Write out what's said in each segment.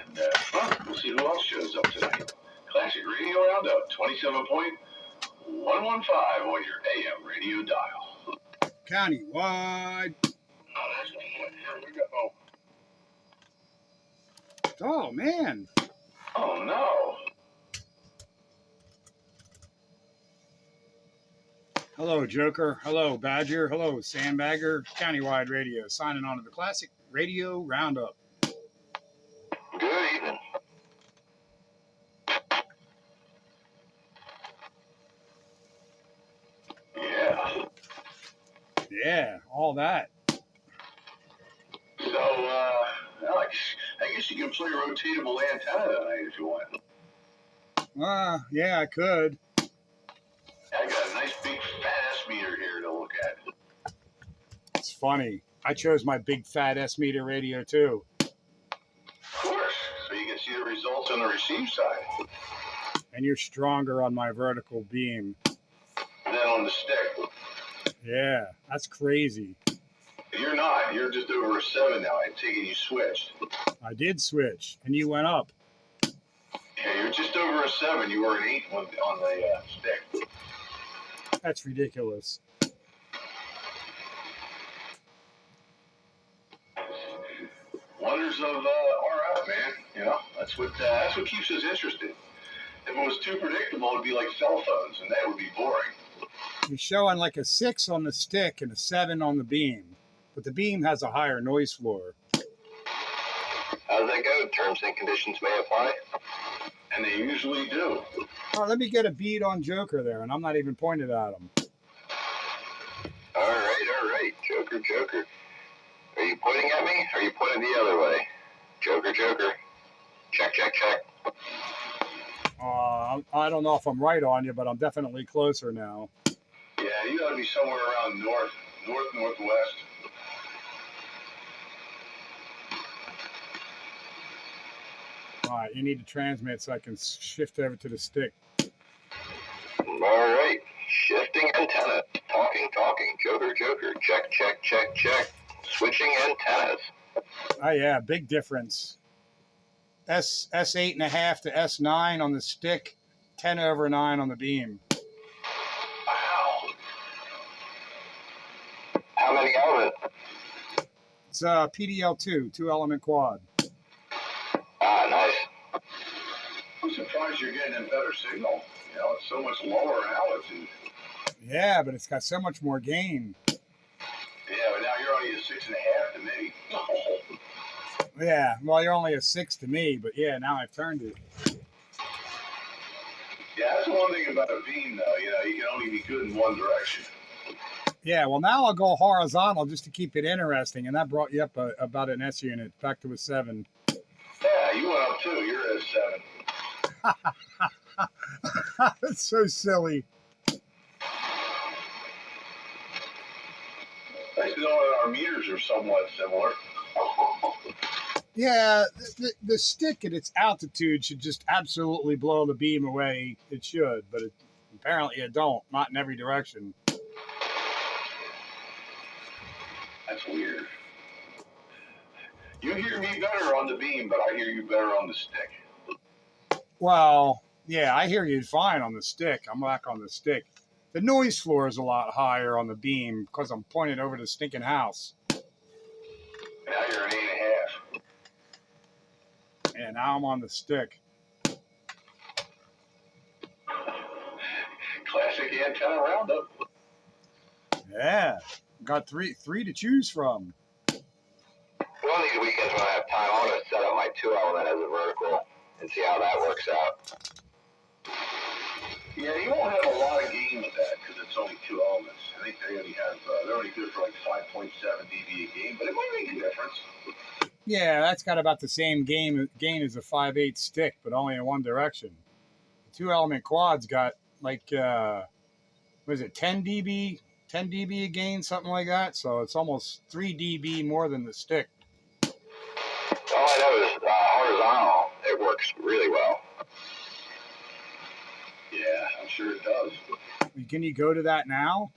And we'll see who else shows up tonight. Classic Radio Roundup, 27.115 on your AM radio dial. Countywide. Here we go. Oh, man. Oh, no. Hello, Joker. Hello, Badger. Hello, Sandbagger. Countywide Radio. Signing on to the Classic Radio Roundup. Good evening. Yeah, all that. So, well, I guess you can play a rotatable antenna tonight if you want. Yeah, I could. I got a nice big fat S-meter here to look at. It's funny. I chose my big fat S-meter radio, too. Of course, so you can see the results on the receive side. And you're stronger on my vertical beam. And then on the stick. Yeah, that's crazy. You're not. You're just over a 7 now. I'm taking you switched. I did switch, and you went up. Yeah, you're just over a 7. You were an 8 on the stick. That's ridiculous. Wonders of RF, man. You know, that's what keeps us interested. If it was too predictable, it'd be like cell phones, and that would be boring. You're showing like a 6 on the stick and a 7 on the beam, but the beam has a higher noise floor. How does that go? Terms and conditions may apply? And they usually do. Oh, let me get a beat on Joker there, and I'm not even pointed at him. All right. Joker. Are you pointing at me, or are you pointing the other way? Joker. Check. I don't know if I'm right on you, but I'm definitely closer now. Yeah, you gotta be somewhere around northwest. All right, you need to transmit so I can shift over to the stick. All right, shifting antenna. Talking. Joker. Check. Switching antennas. Oh yeah, big difference. S8.5 to S9 on the stick, 10/9 on the beam. Wow. How many elements? It's a PDL2, 2-element quad. Ah, nice. I'm surprised you're getting a better signal. You know, it's so much lower in altitude. Yeah, but it's got so much more gain. Yeah, but now you're only a 6.5 to me. Yeah, well, you're only a 6 to me, but yeah, now I've turned it. Yeah, that's the one thing about a beam, though. You know, you can only be good in one direction. Yeah, well, now I'll go horizontal just to keep it interesting, and that brought you up about an S unit, back to a 7. Yeah, you went up, too. You're a 7. That's so silly. Nice to know that our meters are somewhat similar. Yeah, the stick at its altitude should just absolutely blow the beam away. It should, but apparently it don't. Not in every direction. That's weird. You hear me better on the beam, but I hear you better on the stick. Well, yeah, I hear you fine on the stick. I'm back on the stick. The noise floor is a lot higher on the beam because I'm pointed over the stinking house. Now you're an 8.5. Yeah, now I'm on the stick. Classic antenna roundup. Yeah, got three to choose from. One of these weekends when I have time, I want to set up my 2-element as a vertical and see how that works out. Yeah, you won't have a lot of gain with that because it's only 2 elements. I think they're only good for like 5.7 dB a gain, but it might make a difference. Yeah, that's got about the same gain as a 5/8 stick, but only in one direction. The 2-element quad's got like, what is it, 10 dB a gain, something like that. So it's almost 3 dB more than the stick. All I know is horizontal, it works really well. Yeah, I'm sure it does. Can you go to that now?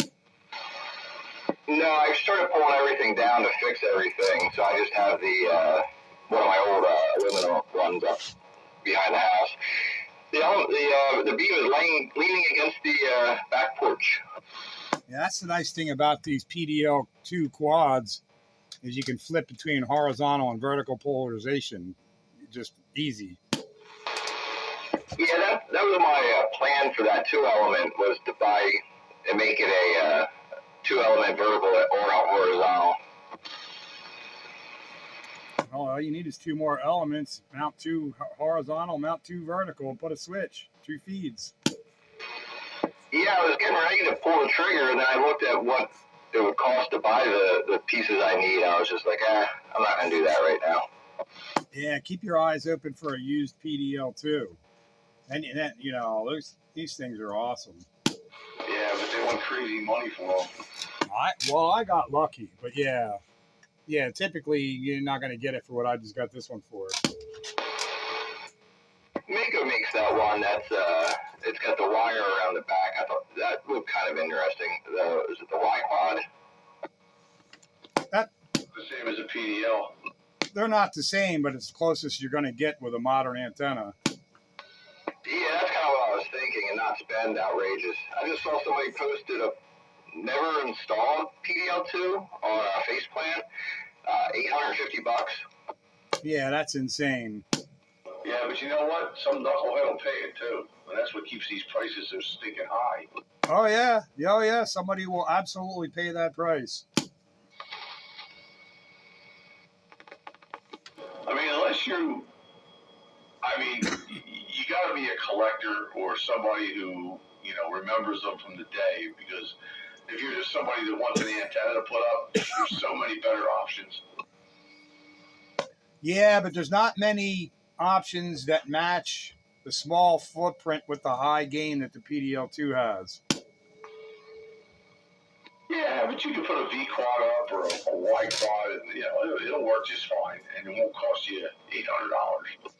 No, I started pulling everything down to fix everything, so I just have the one of my old runs up behind the house. The beam is leaning against the back porch. Yeah, that's the nice thing about these PDL2 quads is you can flip between horizontal and vertical polarization. Just easy. Yeah, that was my plan for that 2-element, was to buy and make it a 2-element vertical or horizontal. All you need is 2 more elements. Mount 2 horizontal, mount 2 vertical, put a switch, 2 feeds. Yeah, I was getting ready to pull the trigger, and then I looked at what it would cost to buy the pieces I need. And I was just like, I'm not going to do that right now. Yeah, keep your eyes open for a used PDL2. And then, these things are awesome. Yeah, but they want crazy money for them. I got lucky, but yeah, typically you're not going to get it for what I just got this one for. Mako makes that one that's it's got the wire around the back. I thought that looked kind of interesting. Is it the Y-Quad? The same as a PDL. They're not the same, but it's the closest you're going to get with a modern antenna. Yeah, that's kind of what I was thinking, and not spend outrageous. I just saw somebody posted a never installed PDL2 on a face plan, $850. Yeah, that's insane. Yeah, but you know what? Some knucklehead will pay it too, and that's what keeps these prices so stinking high. Oh yeah. Somebody will absolutely pay that price. I mean, you got to be a collector or somebody who, remembers them from the day, because if you're just somebody that wants an antenna to put up, there's so many better options. Yeah, but there's not many options that match the small footprint with the high gain that the PDL2 has. Yeah, but you can put a V quad up or a Y quad, and it'll work just fine, and it won't cost you $800.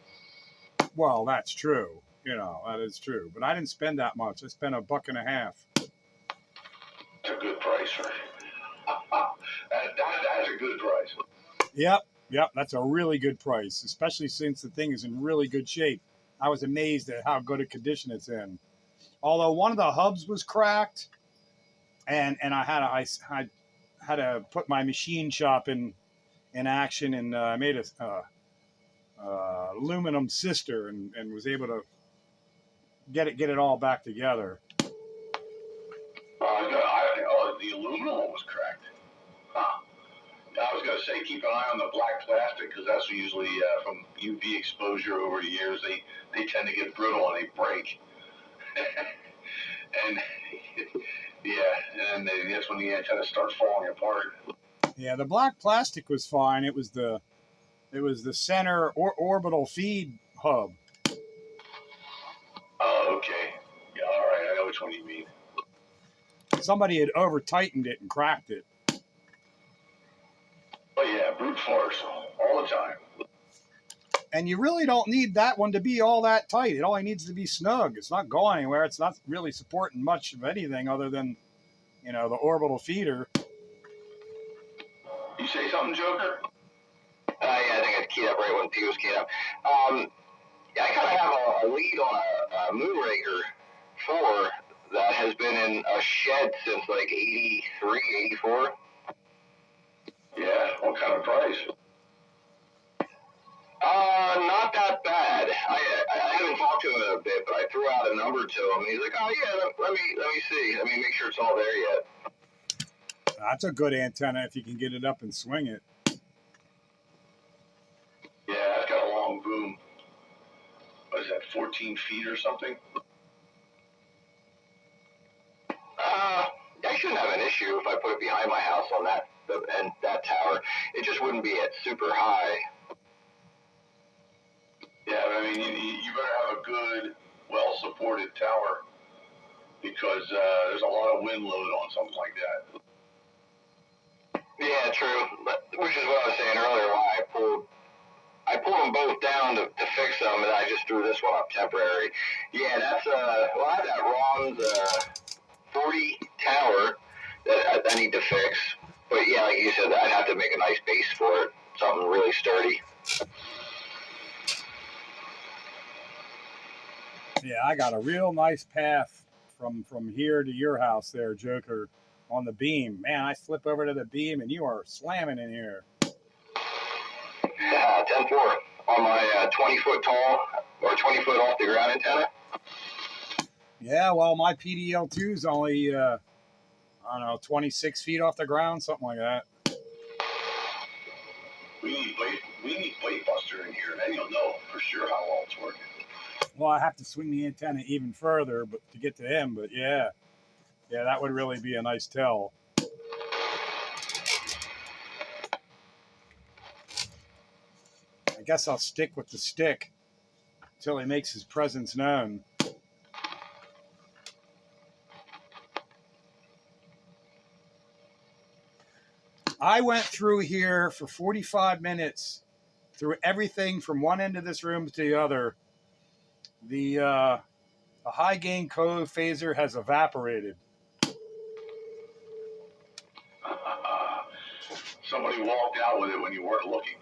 Well, that's true. That is true. But I didn't spend that much. I spent $1.50. That's a good price for that's a good price. Yep. That's a really good price, especially since the thing is in really good shape. I was amazed at how good a condition it's in. Although one of the hubs was cracked, and I had to put my machine shop in action, and I made a aluminum sister and was able to get it all back together. The aluminum one was cracked. Huh. I was going to say, keep an eye on the black plastic, because that's usually from UV exposure over the years. They tend to get brittle and they break. And that's when the antenna starts falling apart. Yeah, the black plastic was fine. It was the center orbital feed hub. Oh, okay. Yeah, all right. I know which one you mean. Somebody had over tightened it and cracked it. Oh yeah, brute force all the time. And you really don't need that one to be all that tight. It only needs to be snug. It's not going anywhere. It's not really supporting much of anything other than, the orbital feeder. You say something, Joker? Yeah, I think I keyed up right when P was keyed up. Yeah, I kind of have a lead on a Moonraker 4 that has been in a shed since like 83, 84. Yeah, what kind of price? Not that bad. I haven't talked to him in a bit, but I threw out a number to him, and he's like, "Oh yeah, let me see. Let me make sure it's all there yet." That's a good antenna if you can get it up and swing it. Yeah, it's got a long boom. What is that, 14 feet or something? I shouldn't have an issue if I put it behind my house on that tower. It just wouldn't be at super high. Yeah, I mean, you better have a good, well-supported tower, because there's a lot of wind load on something like that. Yeah, true. Which is what I was saying earlier. Why I pulled them both down to fix them, and I just threw this one up temporary. Yeah, that's I have that Ron's 40 tower that I need to fix. But yeah, like you said, I'd have to make a nice base for it, something really sturdy. Yeah, I got a real nice path from here to your house there, Joker, on the beam. Man, I flip over to the beam and you are slamming in here. 10-4 on my 20-foot tall or 20-foot off the ground antenna. Yeah, well, my PDL2 is only, I don't know, 26 feet off the ground, something like that. We need Blade Buster in here, and then you'll know for sure how well it's working. Well, I have to swing the antenna even further but to get to him, but yeah, that would really be a nice tell. I guess I'll stick with the stick until he makes his presence known. I went through here for 45 minutes, through everything from one end of this room to the other. The high gain code phaser has evaporated. Somebody walked out with it when you weren't looking.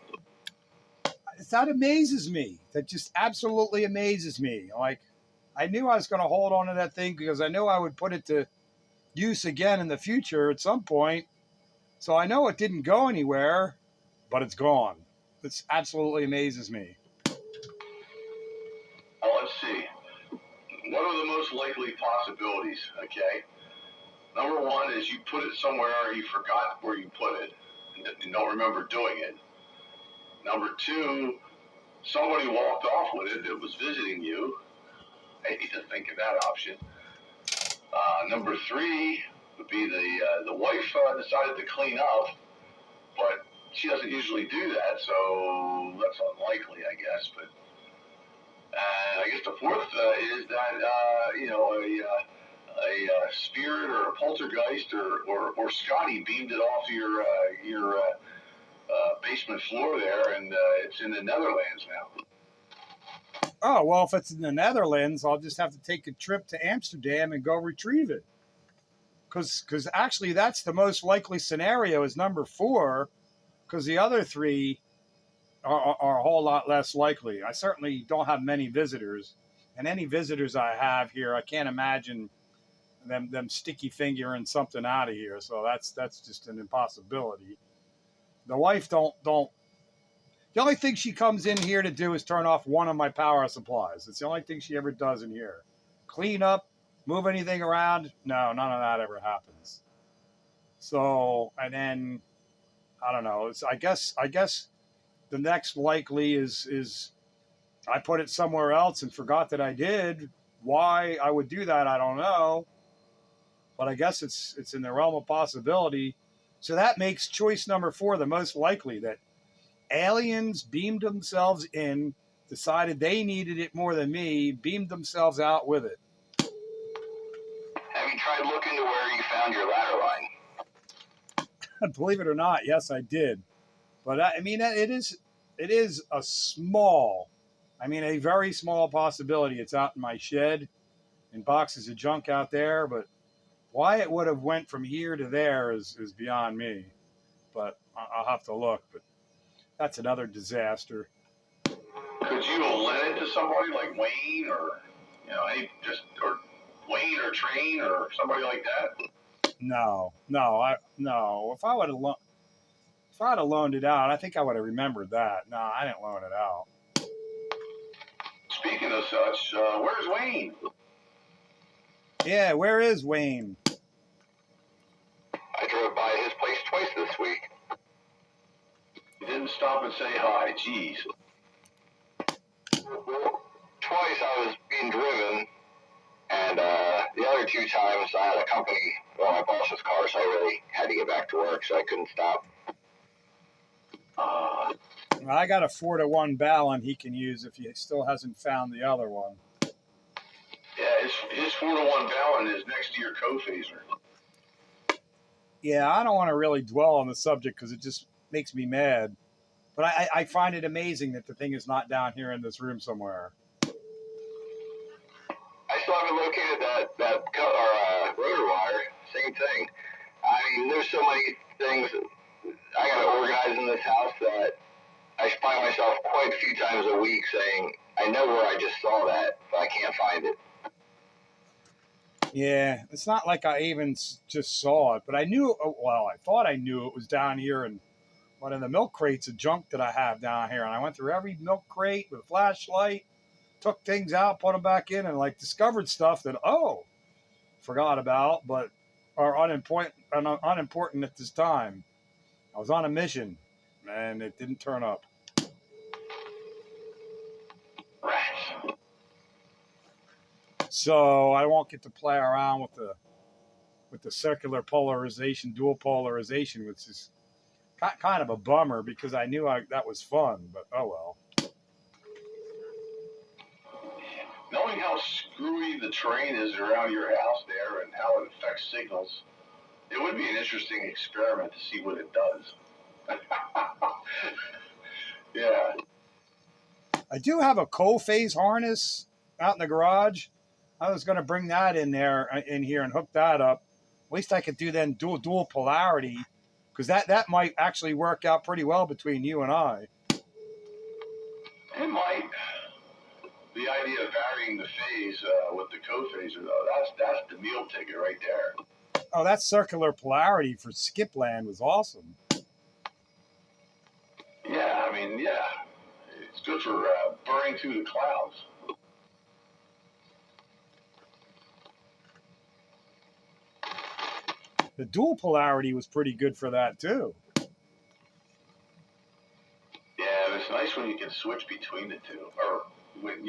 That amazes me. That just absolutely amazes me. Like, I knew I was going to hold on to that thing because I knew I would put it to use again in the future at some point. So I know it didn't go anywhere, but it's gone. This absolutely amazes me. Well, let's see. What are the most likely possibilities, okay? Number one is you put it somewhere you forgot where you put it and you don't remember doing it. Number two, somebody walked off with it that was visiting you. I hate to think of that option. Number three would be the wife decided to clean up, but she doesn't usually do that, so that's unlikely, I guess. But I guess the fourth is that a spirit or a poltergeist or Scotty beamed it off your basement floor there, and it's in the Netherlands now. Oh, well, if it's in the Netherlands, I'll just have to take a trip to Amsterdam and go retrieve it. Because actually, that's the most likely scenario is number 4, because the other 3 are a whole lot less likely. I certainly don't have many visitors, and any visitors I have here, I can't imagine them sticky fingering something out of here. So that's just an impossibility. The wife don't. The only thing she comes in here to do is turn off one of my power supplies. It's the only thing she ever does in here. Clean up, move anything around. No, none of that ever happens. So, and then I don't know. I guess the next likely is I put it somewhere else and forgot that I did. Why I would do that, I don't know. But I guess it's in the realm of possibility. So that makes choice number 4 the most likely, that aliens beamed themselves in, decided they needed it more than me, beamed themselves out with it. Have you tried looking to where you found your ladder line? Believe it or not, yes, I did. But I mean, it is a small, a very small possibility. It's out in my shed in boxes of junk out there, but why it would have went from here to there is beyond me. But I'll have to look. But that's another disaster. Could you have lent it to somebody like Wayne or or Wayne or Train or somebody like that? No. If I'd have loaned it out, I think I would have remembered that. No, I didn't loan it out. Speaking of such, where's Wayne? Yeah, where is Wayne? I drove by his place twice this week. You didn't stop and say hi. Jeez. Well, twice I was being driven, and the other 2 times I had a company, my boss's car, so I really had to get back to work, so I couldn't stop. I got a 4-to-1 Ballon he can use if he still hasn't found the other one. Yeah, his 4-to-1 Ballon is next to your co-phaser. Yeah, I don't want to really dwell on the subject because it just makes me mad. But I find it amazing that the thing is not down here in this room somewhere. I still haven't located that rotor wire. Same thing. I mean, there's so many things I got to organize in this house that I find myself quite a few times a week saying, I know where I just saw that, but I can't find it. Yeah, it's not like I even just saw it, but I knew. Well, I thought I knew it was down here in one of the milk crates of junk that I have down here, and I went through every milk crate with a flashlight, took things out, put them back in, and like discovered stuff that forgot about, but are unimportant at this time. I was on a mission, and it didn't turn up. Rats. So I won't get to play around with the circular polarization, dual polarization, which is kind of a bummer because I knew that was fun, but oh well. Knowing how screwy the terrain is around your house there and how it affects signals, it would be an interesting experiment to see what it does. Yeah. I do have a co-phase harness out in the garage. I was going to bring that in here and hook that up. At least I could do then dual polarity, because that might actually work out pretty well between you and I. It might. The idea of varying the phase with the co-phaser, though, that's the meal ticket right there. Oh, that circular polarity for Skipland was awesome. Yeah, I mean, yeah. It's good for burning through the clouds. The dual polarity was pretty good for that, too. Yeah, it's nice when you can switch between the two, or when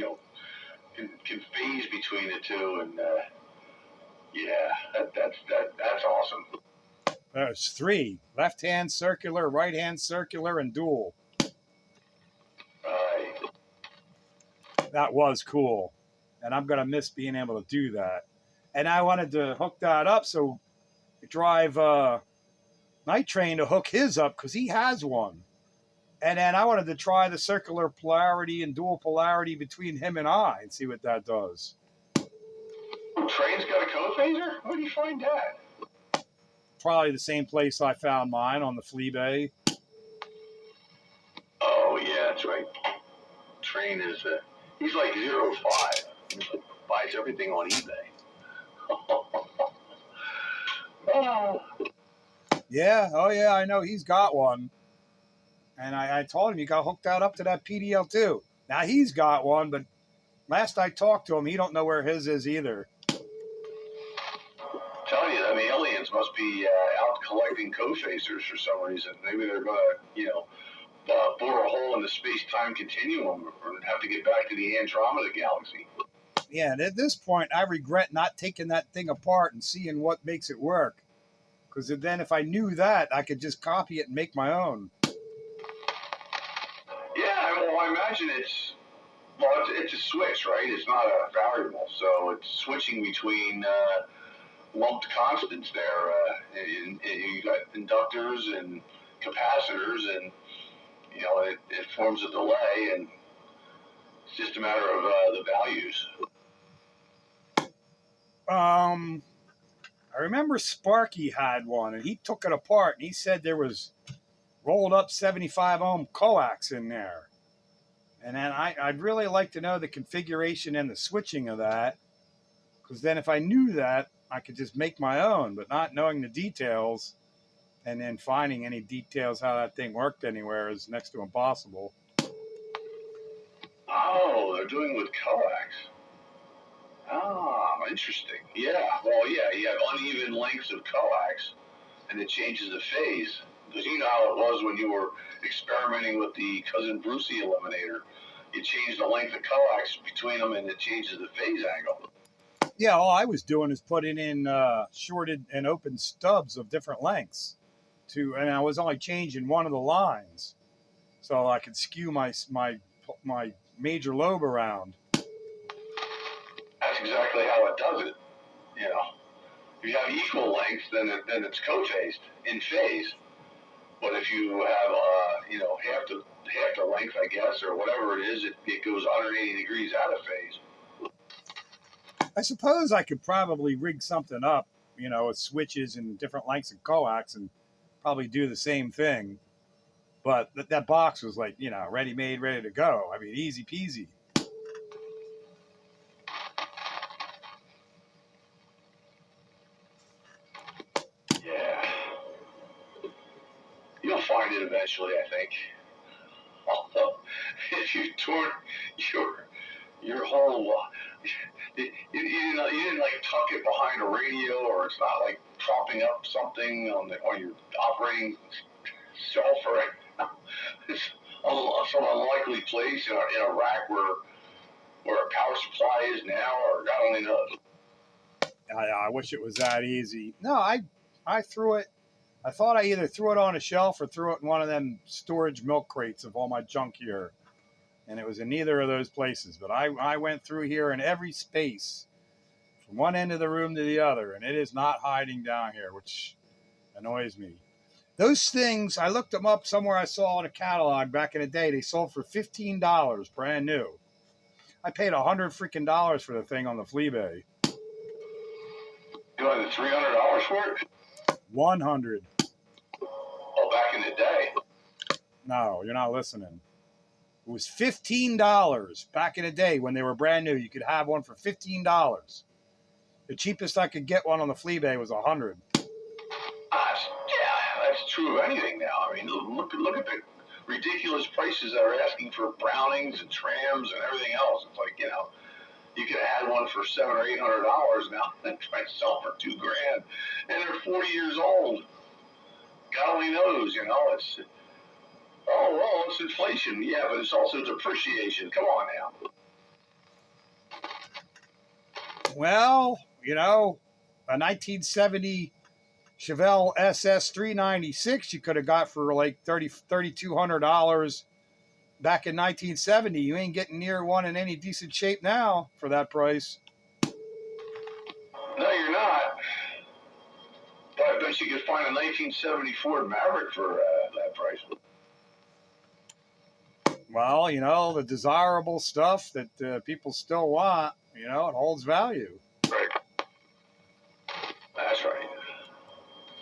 can phase between the two, and yeah, that's awesome. There's 3: left-hand circular, right-hand circular, and dual. Right. That was cool, and I'm gonna miss being able to do that. And I wanted to hook that up so drive Night Train to hook his up because he has one. And then I wanted to try the circular polarity and dual polarity between him and I and see what that does. Train's got a co-phaser? Where do you find that? Probably the same place I found mine, on the flea bay. Oh, yeah, that's right. Train is, he's like 05. He buys everything on eBay. Oh. Yeah, oh yeah, I know he's got one. And I told him you got hooked that up to that PDL2. Now he's got one, but last I talked to him, he don't know where his is either. Telling you, I mean, aliens must be out collecting co-phasers for some reason. Maybe they're going to, bore a hole in the space-time continuum or have to get back to the Andromeda galaxy. Yeah, and at this point, I regret not taking that thing apart and seeing what makes it work. Because then if I knew that, I could just copy it and make my own. Yeah, well, I imagine it's a switch, right? It's not a variable, so it's switching between lumped constants there. You got inductors and capacitors, and it forms a delay, and it's just a matter of the values. I remember Sparky had one, and he took it apart, and he said there was rolled up 75 ohm coax in there. And then I'd really like to know the configuration and the switching of that, because then if I knew that, I could just make my own. But not knowing the details and then finding any details how that thing worked anywhere is next to impossible. Oh, they're doing with coax. Ah, interesting. Yeah, well, yeah, you have uneven lengths of coax, and it changes the phase. Because you know how it was when you were experimenting with the Cousin Brucey eliminator. You change the length of coax between them, and it changes the phase angle. Yeah, all I was doing is putting in shorted and open stubs of different lengths, and I was only changing one of the lines, so I could skew my major lobe around. That's exactly how it does it. If you have equal lengths, then it's co-phased in phase. But if you have half the length, I guess, or whatever it is, it goes 180 degrees out of phase. I suppose I could probably rig something up, with switches and different lengths of coax, and probably do the same thing. But that box was like, ready made, ready to go. I mean, easy peasy. Yeah. You'll find it eventually, I think. Although, if you torn your whole, you didn't like tuck it behind a radio, or it's not like propping up something on your operating shelf, or it's some unlikely place in a rack where a power supply is now, or God only knows. I wish it was that easy. No, I threw it. I thought I either threw it on a shelf or threw it in one of them storage milk crates of all my junk here. And it was in neither of those places. But I went through here in every space from one end of the room to the other, and it is not hiding down here, which annoys me. Those things, I looked them up somewhere I saw in a catalog back in the day. They sold for $15, brand new. I paid $100 freaking for the thing on the flea bay. You wanted $300 for it? 100. Oh, back in the day. No, you're not listening. It was $15 back in the day when they were brand new. You could have one for $15. The cheapest I could get one on the flea bay was $100. Yeah, that's true of anything now. I mean, look at the ridiculous prices that are asking for Brownings and Trams and everything else. It's like, you could have had one for $700 or $800 now and try to sell for $2,000, and they're 40 years old. God only knows, it's. Oh, well, it's inflation. Yeah, but it's also depreciation. Come on now. Well, a 1970 Chevelle SS 396 you could have got for like $3,200 back in 1970. You ain't getting near one in any decent shape now for that price. No, you're not. But I bet you could find a 1970 Ford Maverick for that price. Well, the desirable stuff that people still want, it holds value. Right. That's right.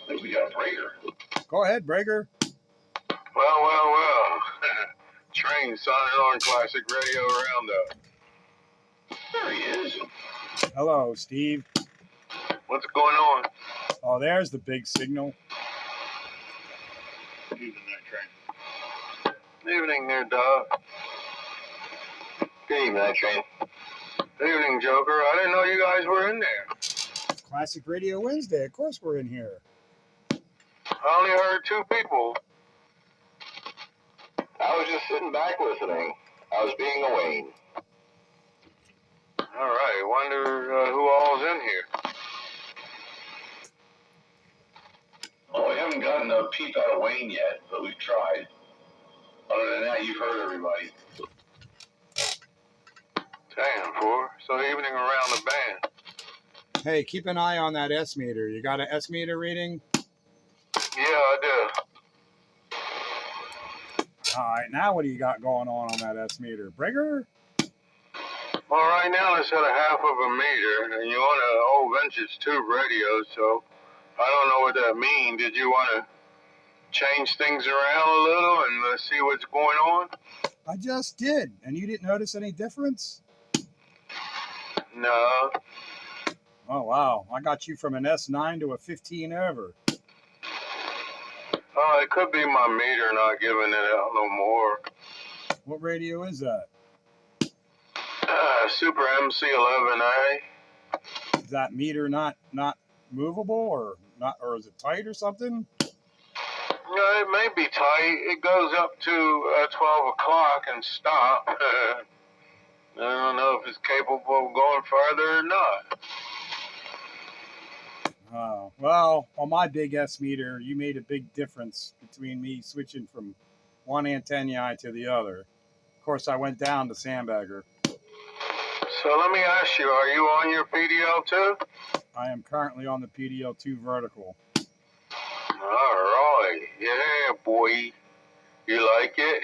I think we got a breaker. Go ahead, breaker. Well. Train signing on Classic Radio Roundup. There he is. Hello, Steve. What's going on? Oh, there's the big signal. Evening there, Train. Evening there, Doug. Good evening, that Train. Evening, Joker. I didn't know you guys were in there. Classic Radio Wednesday. Of course we're in here. I only heard two people. I was just sitting back listening. I was being a Wayne. All right. Wonder who all's in here. Oh, we haven't gotten a peep out of Wayne yet, but we've tried. Other than that, you've heard everybody. Damn, four. So evening around the band. Hey, keep an eye on that S meter. You got an S meter reading? Yeah, I do. All right, now what do you got going on that S meter? Breaker? Well, right now it's at a half of a meter, and you're on an old vintage tube radio, so I don't know what that means. Did you want to change things around a little and see what's going on? I just did, and you didn't notice any difference? No. Oh, wow. I got you from an S9 to a 15 over. Oh, it could be my meter not giving it out no more. What radio is that? Super MC11A. Is that meter not movable or is it tight or something? No, it may be tight. It goes up to 12 o'clock and stop. I don't know if it's capable of going further or not. Oh, well, on my big S meter, you made a big difference between me switching from one antennae to the other. Of course, I went down to Sandbagger. So let me ask you, are you on your PDL2? I am currently on the PDL2 vertical. All right. Yeah, boy. You like it?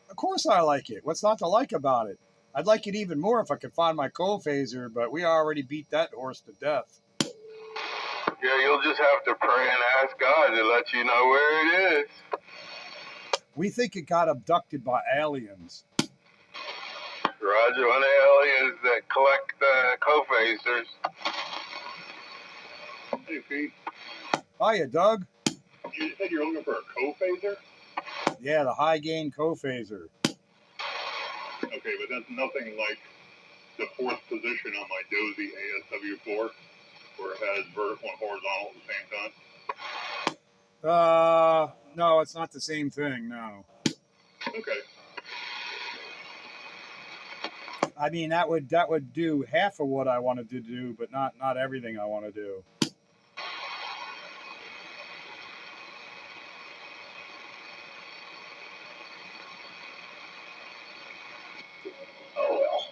Of course I like it. What's not to like about it? I'd like it even more if I could find my cold phaser, but we already beat that horse to death. Yeah, you'll just have to pray and ask God to let you know where it is. We think it got abducted by aliens. Roger, one of the aliens that collect co-phasers. Hey, Pete. Hiya, Doug. You said you're looking for a co-phaser? Yeah, the high gain co-phaser. Okay, but that's nothing like the fourth position on my Dozy ASW4, where it has vertical and horizontal at the same time. No, it's not the same thing. No. Okay. I mean, that would do half of what I wanted to do, but not everything I want to do. Oh well.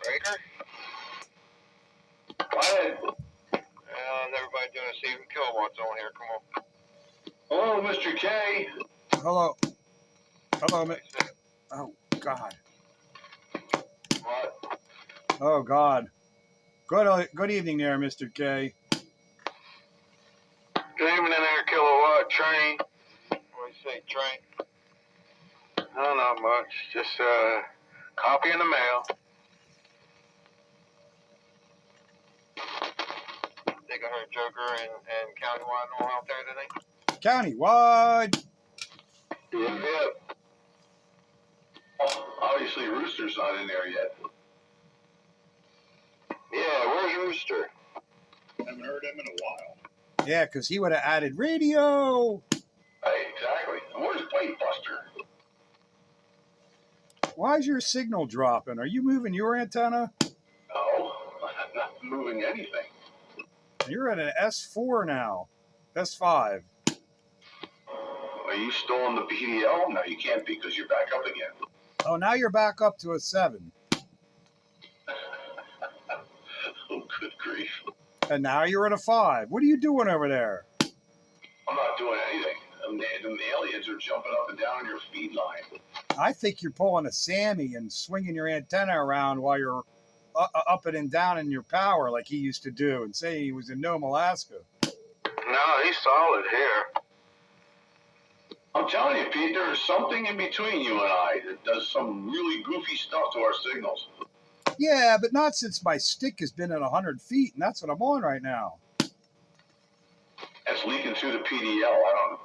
Breaker? Go ahead. Everybody doing a Stephen Kilowatts on here. Come on. Hello, Mr. K. Hello, oh God. What? Oh God. Good evening there, Mr. K. Good evening there, Kilowatt Train. What do you say, Train? No, not much. Just copy in the mail. Think I heard Joker and Countywide all out there today? Countywide. Yep. Obviously, Rooster's not in there yet. Yeah, where's Rooster? Haven't heard him in a while. Yeah, because he would have added radio. Hey, exactly. And where's Plate Buster? Why is your signal dropping? Are you moving your antenna? No, I'm not moving anything. You're at an S4 now. S5. Are you still on the PDL? No, you can't be because you're back up again. Oh, now you're back up to a 7. Oh, good grief. And now you're at a 5. What are you doing over there? I'm not doing anything. The aliens are jumping up and down your feed line. I think you're pulling a Sammy and swinging your antenna around while you're up and down in your power like he used to do and say he was in Nome, Alaska. No, he's solid here. I'm telling you, Pete, there's something in between you and I that does some really goofy stuff to our signals. Yeah, but not since my stick has been at 100 feet, and that's what I'm on right now. That's leaking through the PDL. I don't know.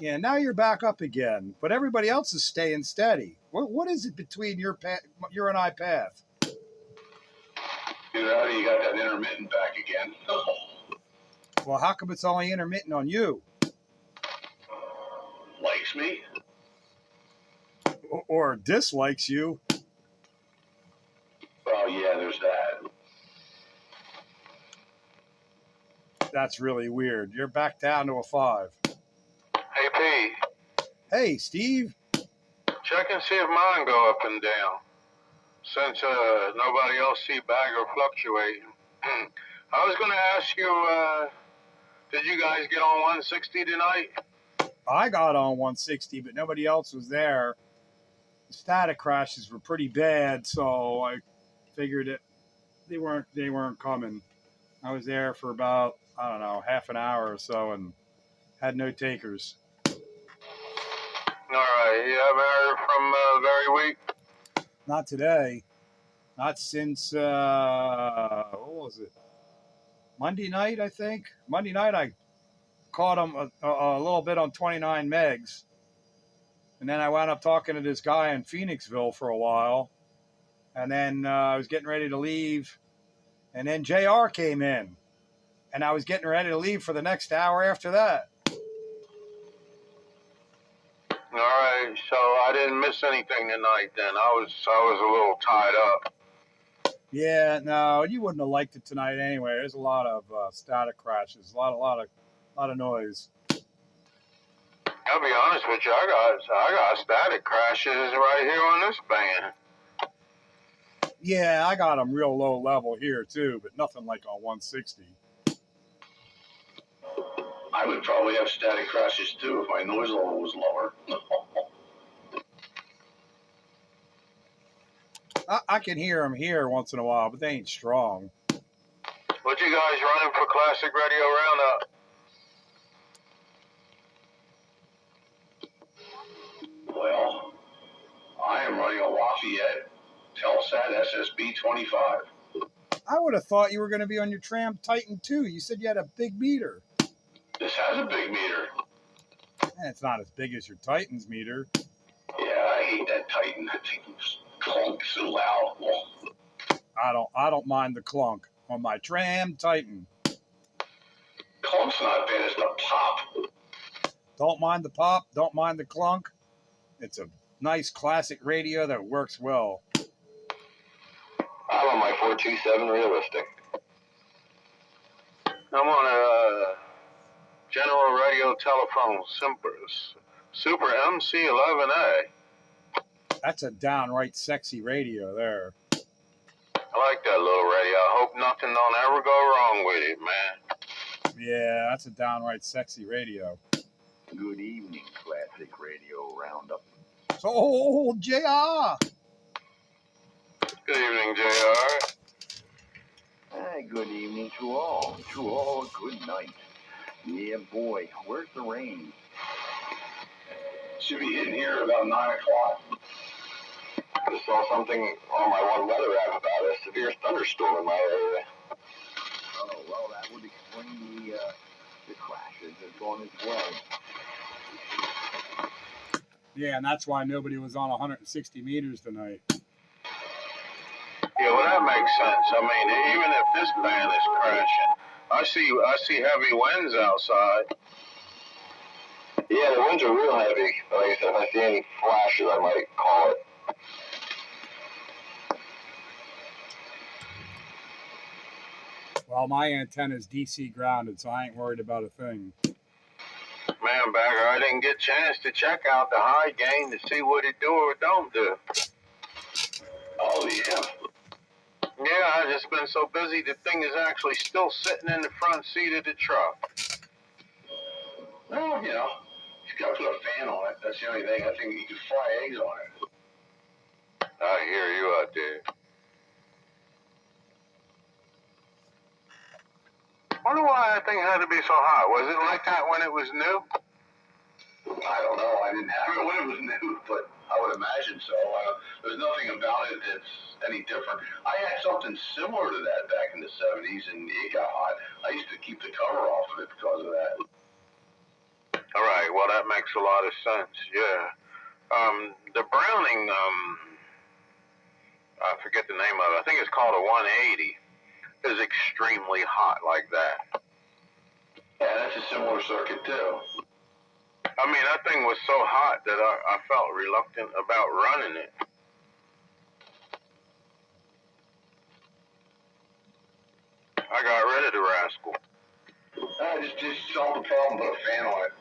Yeah, now you're back up again, but everybody else is staying steady. What is it between your and I path? Either that or you got that intermittent back again. Well, how come it's only intermittent on you? Likes me? Or dislikes you? Well, yeah, there's that. That's really weird. You're back down to a 5. Hey, P, Hey, Steve. check and see if mine go up and down. Since nobody else see bagger fluctuating. I was going to ask you, did you guys get on 160 tonight? I got on 160, but nobody else was there. The static crashes were pretty bad, so I figured it they weren't coming. I was there for about, I don't know, half an hour or so and had no takers. All right, you haven't heard from Very Weak? Not today. Not since what was it? Monday night, I think. Monday night I caught him a little bit on 29 megs. And then I wound up talking to this guy in Phoenixville for a while. And then I was getting ready to leave. And then JR came in. And I was getting ready to leave for the next hour after that. All right, so I didn't miss anything tonight then. I was a little tied up. Yeah, no, you wouldn't have liked it tonight anyway. There's a lot of static crashes, a lot of noise. I'll be honest with you, I got static crashes right here on this band. Yeah, I got them real low level here too, but nothing like on 160. I would probably have static crashes too if my noise level was lower. I can hear them here once in a while, but they ain't strong. What you guys running for Classic Radio Roundup? Lafayette, Telsat SSB 25. I would have thought you were going to be on your Tram Titan too. You said you had a big meter. This has a big meter. It's not as big as your Titan's meter. Yeah, I hate that Titan. That thing clunks so loud. I don't mind the clunk on my Tram Titan. Clunk's not bad, it's the pop. Don't mind the pop, don't mind the clunk. It's a nice classic radio that works well. I'm on my 427 realistic. I'm on a General Radio Telephone Super MC11A. That's a downright sexy radio there. I like that little radio. I hope nothing don't ever go wrong with it, man. Yeah, that's a downright sexy radio. Good evening, Classic Radio Roundup. So, JR. Good evening, JR. Hey, good evening to all. To all, good night. Yeah, boy, where's the rain? Should be hitting here about 9 o'clock. I just saw something on my one weather app about a severe thunderstorm in my area. Oh, well, that would explain the crashes that's on its way. Yeah, and that's why nobody was on 160 meters tonight. Yeah, well, that makes sense. I mean, even if this band is crashing, I see heavy winds outside. Yeah, the winds are real heavy. Like I said, if I see any flashes, I might call it. Well, my antenna's DC grounded, so I ain't worried about a thing. Man, Bagger, I didn't get a chance to check out the high gain to see what it do or don't do. Oh, yeah. Yeah, I've just been so busy, the thing is actually still sitting in the front seat of the truck. Well, you know, you got to put a fan on it. That's the only thing. I think you can fry eggs on it. I hear you out there. Wonder why that thing had to be so hot. Was it like that when it was new? I don't know. I didn't have it when it was new, but I would imagine so. There's nothing about it that's any different. I had something similar to that back in the 70s, and it got hot. I used to keep the cover off of it because of that. All right, well, that makes a lot of sense, yeah. The Browning, I forget the name of it. I think it's called a 180. Is extremely hot like that. Yeah, that's a similar circuit, too. I mean, that thing was so hot that I felt reluctant about running it. I got rid of the rascal. Just solve the problem, put a fan on it.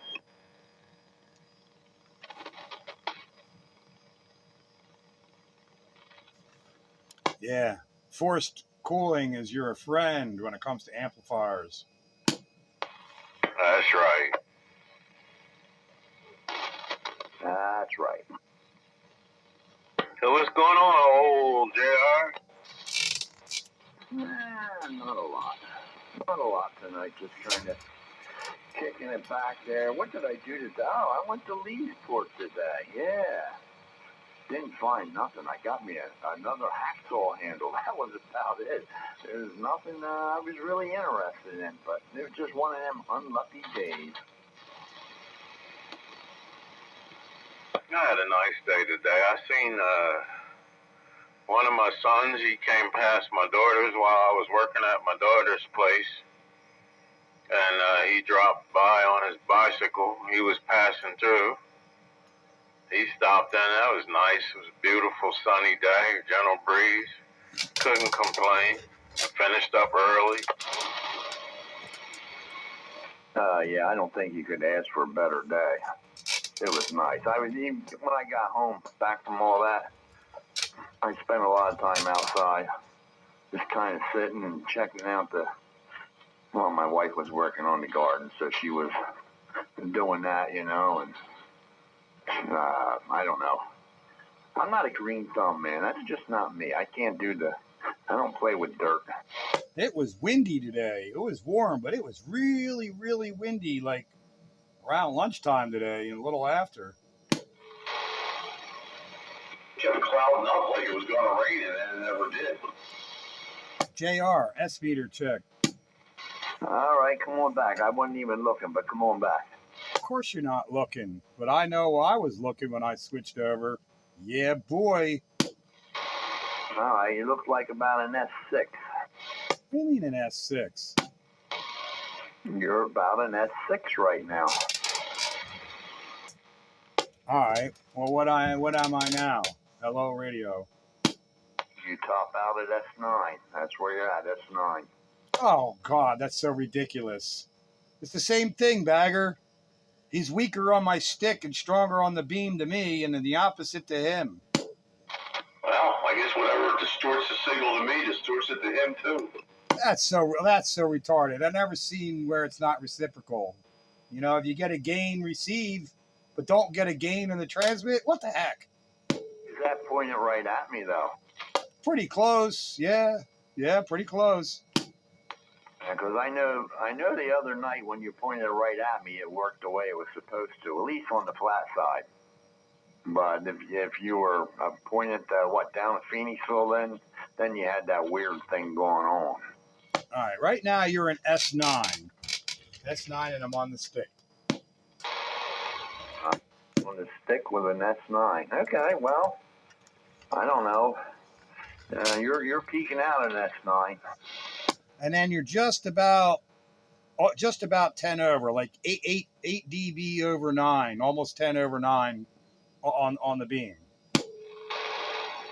Yeah, forced cooling is your friend when it comes to amplifiers. That's right. That's right. So what's going on, old JR? Not a lot. Not a lot tonight. Just trying to kicking it back there. What did I do today? Oh, I went to Leesport today. Yeah. Didn't find nothing. I got me another hacksaw handle. That was about it. There's nothing I was really interested in, but it was just one of them unlucky days. I had a nice day today. I seen one of my sons. He came past my daughter's while I was working at my daughter's place. And he dropped by on his bicycle. He was passing through. He stopped in. That was nice. It was a beautiful sunny day, gentle breeze. Couldn't complain. Finished up early. Yeah, I don't think you could ask for a better day. It was nice. Even when I got home back from all that, I spent a lot of time outside, just kind of sitting and checking out well, my wife was working on the garden, so she was doing that, you know, and I don't know. I'm not a green thumb, man. That's just not me. I don't play with dirt. It was windy today. It was warm, but it was really, really windy, like around lunchtime today and a little after. Kevin clouding up like it was going to rain, and then it never did. JR, S-meter check. All right, come on back. I wasn't even looking, but come on back. Of course you're not looking, but I know I was looking when I switched over. Yeah, boy. All right, you look like about an S6. What do you mean an S6? You're about an S6 right now. All right. Well, what am I now? Hello, radio. You top out at S9. That's where you're at, S9. Oh, God, that's so ridiculous. It's the same thing, Bagger. He's weaker on my stick and stronger on the beam to me, and then the opposite to him. Well, I guess whatever distorts the signal to me distorts it to him too. That's so retarded. I've never seen where it's not reciprocal. You know, if you get a gain receive, but don't get a gain in the transmit, what the heck? Is that pointing right at me, though? Pretty close, yeah, pretty close. Because I know the other night when you pointed it right at me, it worked the way it was supposed to, at least on the flat side. But if you were pointing down at Phoenixville, then you had that weird thing going on. All right, right now you're in S9. S9 and I'm on the stick. On the stick with an S9. Okay, well, I don't know. You're peeking out an S9. And then you're just about 10 over, like 8 dB over 9, almost 10 over 9 on the beam.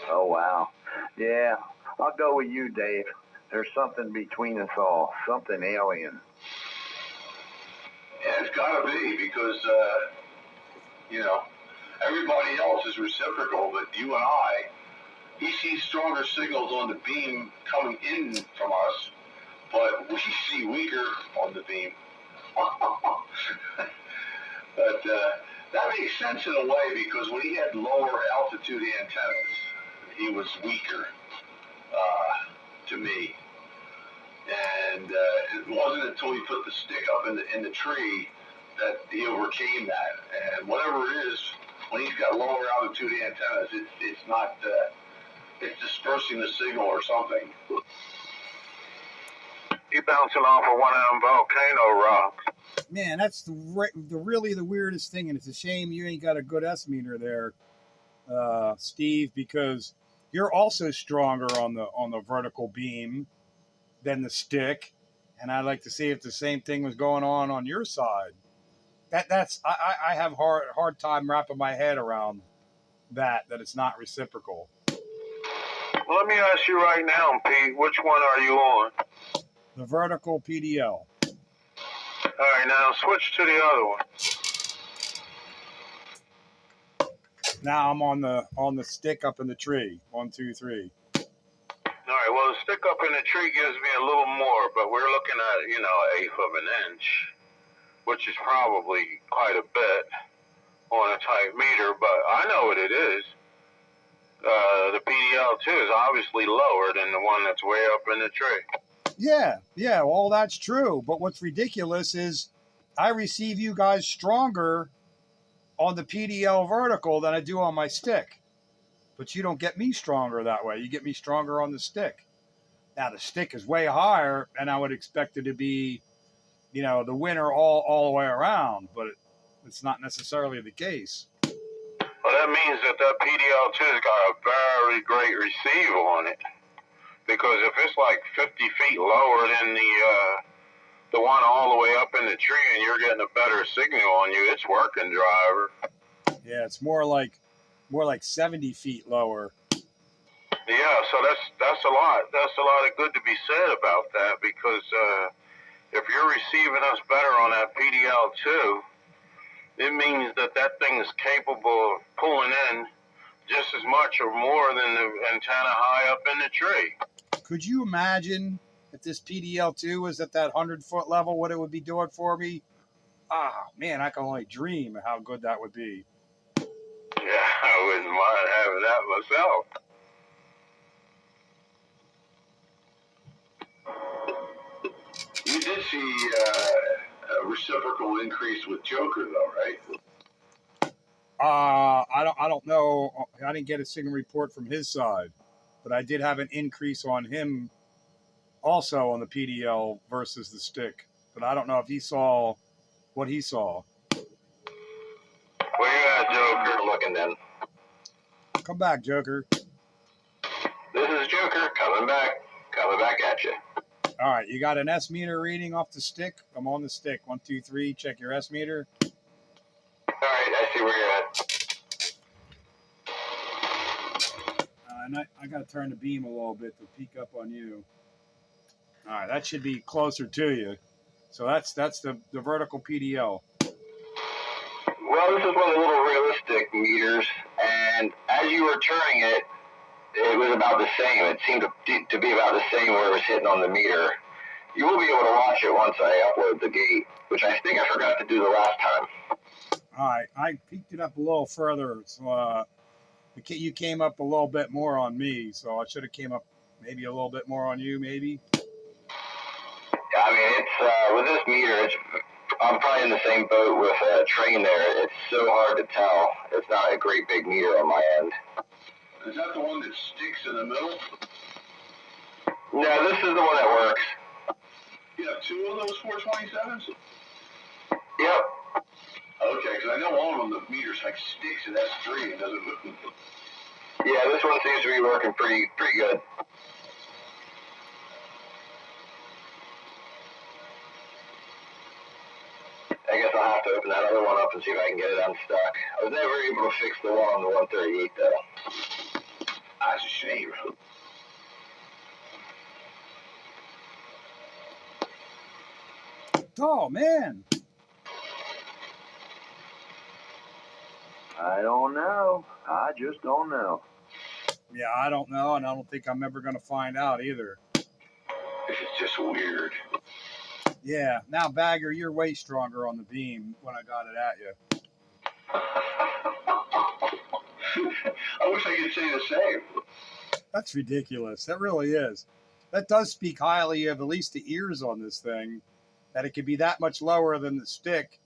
Oh, wow. Yeah, I'll go with you, Dave. There's something between us all, something alien. Yeah, it's got to be because, everybody else is reciprocal, but you and I, he sees stronger signals on the beam coming in from us, but we see weaker on the beam. But that makes sense in a way because when he had lower altitude antennas, he was weaker to me. And it wasn't until he put the stick up in the tree that he overcame that. And whatever it is, when he's got lower altitude antennas, it's not it's dispersing the signal or something. You bouncing off of one of them volcano rocks. Man, that's really the weirdest thing, and it's a shame you ain't got a good S-meter there, Steve, because you're also stronger on the vertical beam than the stick, and I'd like to see if the same thing was going on your side. I have hard time wrapping my head around that it's not reciprocal. Well, let me ask you right now, Pete, which one are you on? The vertical PDL. All right, now switch to the other one. Now I'm on the stick up in the tree. 1, 2, 3. All right, well, the stick up in the tree gives me a little more, but we're looking at, 1/8 of an inch, which is probably quite a bit on a tight meter, but I know what it is. The PDL2 is obviously lower than the one that's way up in the tree. Yeah, well, that's true. But what's ridiculous is I receive you guys stronger on the PDL vertical than I do on my stick. But you don't get me stronger that way. You get me stronger on the stick. Now, the stick is way higher, and I would expect it to be, the winner all the way around. But it's not necessarily the case. Well, that means that PDL2's got a very great receive on it. Because if it's like 50 feet lower than the one all the way up in the tree and you're getting a better signal on you, it's working, driver. Yeah, it's more like 70 feet lower. Yeah, so that's a lot. That's a lot of good to be said about that because if you're receiving us better on that PDL2, it means that thing is capable of pulling in just as much or more than the antenna high up in the tree. Could you imagine if this PDL2 was at that 100-foot level, what it would be doing for me? Ah, man, I can only dream how good that would be. Yeah, I wouldn't mind having that myself. You did see a reciprocal increase with Joker, though, right? I don't know. I didn't get a signal report from his side, but I did have an increase on him also on the PDL versus the stick. But I don't know if he saw what he saw. Where you at, Joker? Looking then. Come back, Joker. This is Joker coming back at you. All right, you got an S meter reading off the stick. I'm on the stick. 1, 2, 3. Check your S meter. All right, I see where you're at. And I got to turn the beam a little bit to peek up on you. All right, that should be closer to you. So that's the vertical PDL. Well, this is one of the little realistic meters, and as you were turning it, it was about the same. It seemed to be about the same where it was hitting on the meter. You will be able to watch it once I upload the gate, which I think I forgot to do the last time. All right, I peeked it up a little further, so you came up a little bit more on me, so I should have came up maybe a little bit more on you, maybe. Yeah, I mean, it's with this meter, I'm probably in the same boat with a train there. It's so hard to tell. It's not a great big meter on my end. Is that the one that sticks in the middle? No, this is the one that works. You have two of those 427s? Yep. Okay, because I know one of them, the meter's like sticks and that's 3 and doesn't move. Yeah, this one seems to be working pretty good. I guess I'll have to open that other one up and see if I can get it unstuck. I was never able to fix the one on the 138 though. That's a shame. Oh, man. I don't know. I just don't know. Yeah, I don't know, and I don't think I'm ever going to find out either. This is just weird. Yeah, now, Bagger, you're way stronger on the beam when I got it at you. I wish I could say the same. That's ridiculous. That really is. That does speak highly of at least the ears on this thing, that it could be that much lower than the stick,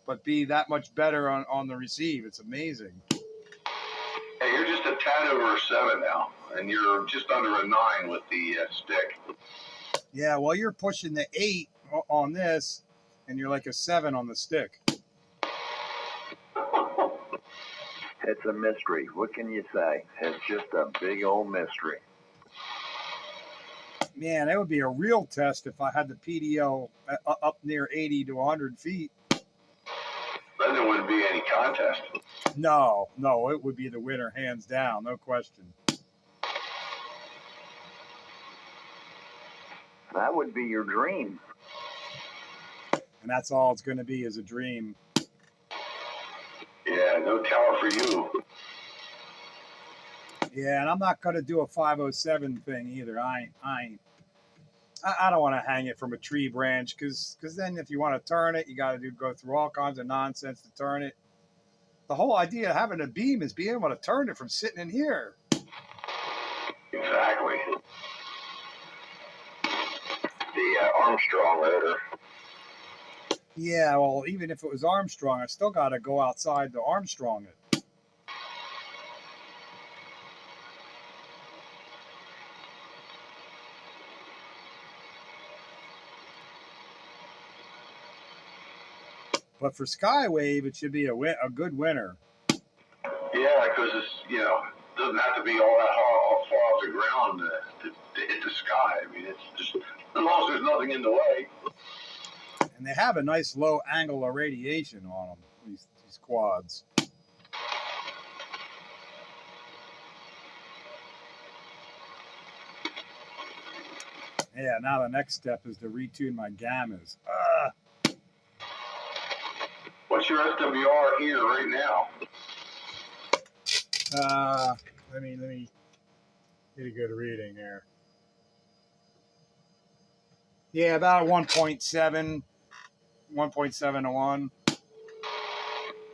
but be that much better on the receive. It's amazing. Hey, you're just a tad over a 7 now, and you're just under a 9 with the stick. Yeah, well, you're pushing the 8 on this, and you're like a 7 on the stick. It's a mystery. What can you say? It's just a big old mystery. Man, that would be a real test if I had the PDL up near 80 to 100 feet. Then there wouldn't be any contest. No, it would be the winner, hands down, no question. That would be your dream. And that's all it's going to be, is a dream. Yeah, no tower for you. Yeah, and I'm not going to do a 507 thing either. I don't want to hang it from a tree branch, because then if you want to turn it, you got to go through all kinds of nonsense to turn it. The whole idea of having a beam is being able to turn it from sitting in here. Exactly. The Armstrong rotor. Yeah, well, even if it was Armstrong, I still got to go outside to Armstrong it. But for Skywave, it should be a good winner. Yeah, because it's, doesn't have to be all that far off the ground to hit the sky. I mean, it's just, as long as there's nothing in the way. And they have a nice low angle of radiation on them, these quads. Yeah, now the next step is to retune my gammas. What's your SWR here right now? Let me get a good reading here. Yeah, about 1.7 to 1.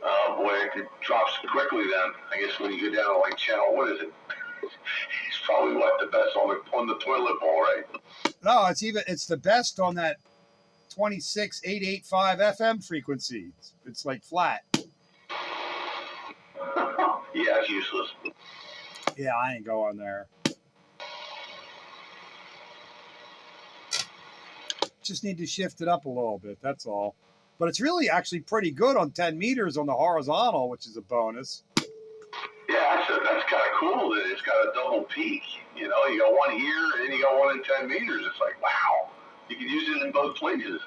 Oh boy, it drops quickly then. I guess when you go down to like channel, what is it? It's probably the best on the toilet bowl, right? No, it's the best on that 26885 FM frequency. It's like flat. Yeah, it's useless. Yeah, I ain't going there. Just need to shift it up a little bit, that's all. But it's really actually pretty good on 10 meters on the horizontal, which is a bonus. Yeah, that's kind of cool that it's got a double peak. You know, you got one here and then you got one in 10 meters. It's like, wow, you can use it in both places.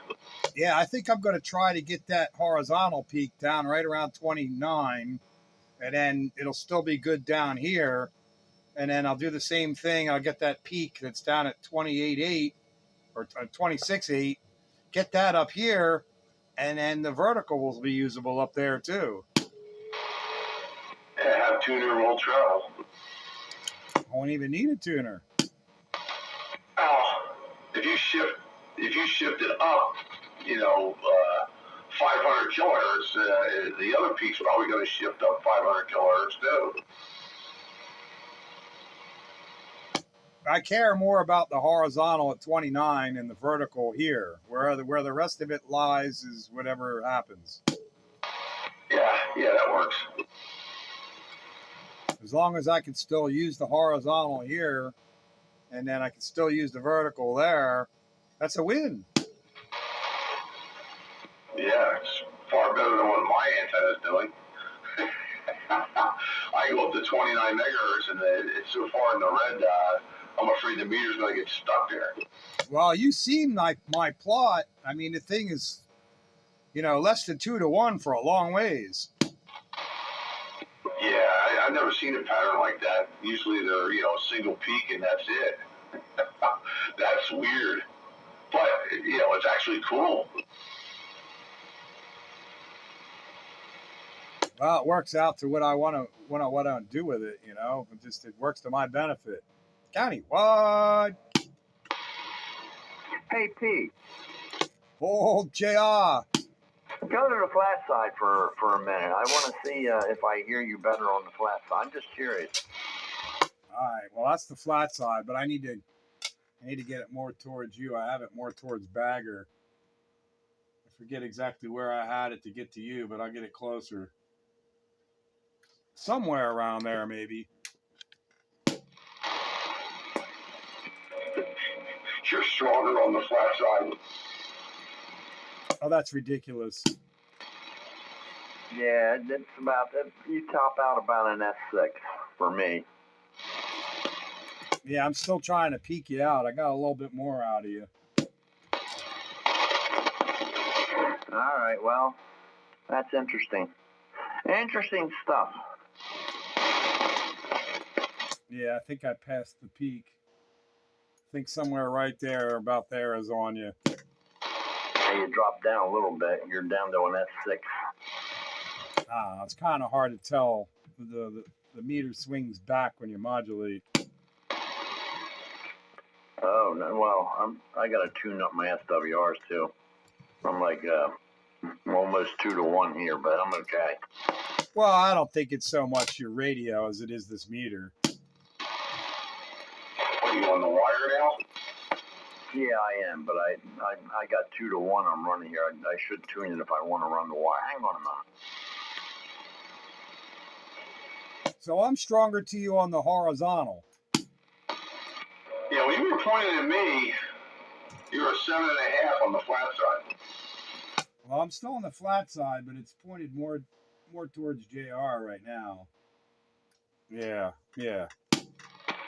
Yeah, I think I'm going to try to get that horizontal peak down right around 29, and then it'll still be good down here. And then I'll do the same thing. I'll get that peak that's down at 28.8 or 26.8, get that up here, and then the vertical will be usable up there too. Yeah, have tuner will travel. I won't even need a tuner. Well, if you shift it up, you know, 500 kilohertz, the other peak's probably going to shift up 500 kilohertz too. I care more about the horizontal at 29 and the vertical here. Where the rest of it lies is whatever happens. Yeah, that works. As long as I can still use the horizontal here, and then I can still use the vertical there, that's a win. Yeah, it's far better than what my antenna's doing. I go up to 29 megahertz, and it's so far in the red, I'm afraid the meter's going to get stuck there. Well, you seen my plot. I mean, the thing is, less than 2 to 1 for a long ways. Yeah, I've never seen a pattern like that. Usually they're, single peak and that's it. That's weird. But, it's actually cool. Well, it works out to what I want to do with it, it works to my benefit. County, what? Hey, Pete. Oh, JR. Go to the flat side for a minute. I want to see if I hear you better on the flat side. I'm just curious. All right. Well, that's the flat side, but I need to get it more towards you. I have it more towards Bagger. I forget exactly where I had it to get to you, but I'll get it closer. Somewhere around there, maybe. You're stronger on the flat side. Oh, that's ridiculous. Yeah, it's about, you top out about an S6 for me. Yeah, I'm still trying to peek you out. I got a little bit more out of you. All right, well, that's interesting. Interesting stuff. Yeah, I think I passed the peak. I think somewhere right there, about there, is on you. Hey, you dropped down a little bit. You're down to an S6. It's kind of hard to tell. The meter swings back when you modulate. Oh, no, well, I got to tune up my SWRs too. I'm like almost 2 to 1 here, but I'm okay. Well, I don't think it's so much your radio as it is this meter. Are you on the wire now? Yeah, I am, but I got 2 to 1 I'm running here. I should tune it if I want to run the wire. Hang on a minute. So I'm stronger to you on the horizontal. Yeah, when you were pointing at me, you were 7.5 on the flat side. Well, I'm still on the flat side, but it's pointed more towards JR right now. Yeah. Yeah,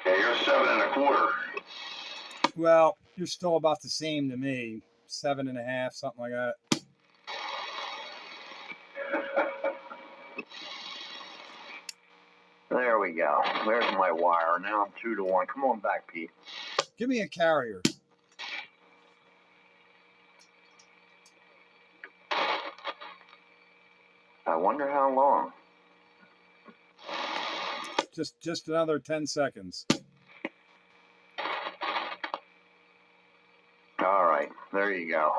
you're 7.25. Well, you're still about the same to me. 7.5, something like that. There we go. There's my wire. Now I'm 2 to 1. Come on back, Pete. Give me a carrier. I wonder how long. Just another 10 seconds. All right, there you go.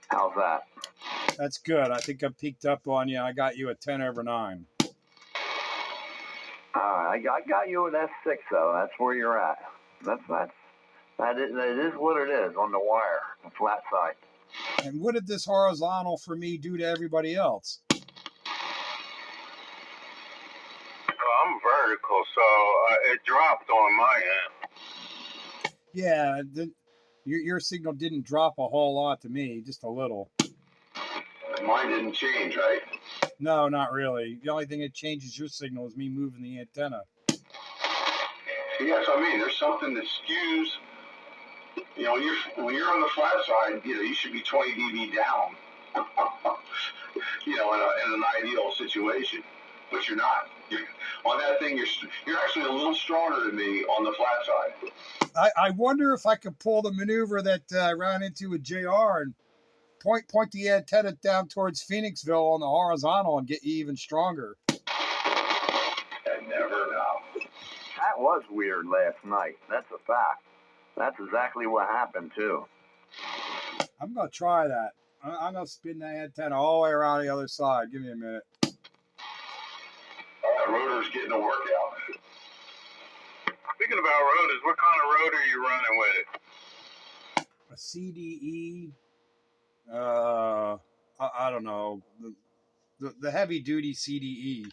How's that? That's good. I think I peaked up on you. I got you at 10/9. I got you at S6 though. That's where you're at. That is what it is on the wire, the flat side. And what did this horizontal for me do to everybody else? so it dropped on my end. Yeah, your signal didn't drop a whole lot to me, just a little. Mine didn't change, right? No, not really. The only thing that changes your signal is me moving the antenna. Yeah, so I mean, there's something that skews. You know, when you're on the flat side, you know, you should be 20 dB down. You know, in an ideal situation, but you're not. On that thing, you're actually a little stronger than me on the flat side. I wonder if I could pull the maneuver that I ran into with JR and point the antenna down towards Phoenixville on the horizontal and get you even stronger. I never know. That was weird last night. That's a fact. That's exactly what happened, too. I'm going to try that. I'm going to spin that antenna all the way around the other side. Give me a minute. The rotor's getting a workout. Speaking about rotors, what kind of rotor are you running with it? A CDE. I don't know. The heavy duty CDE.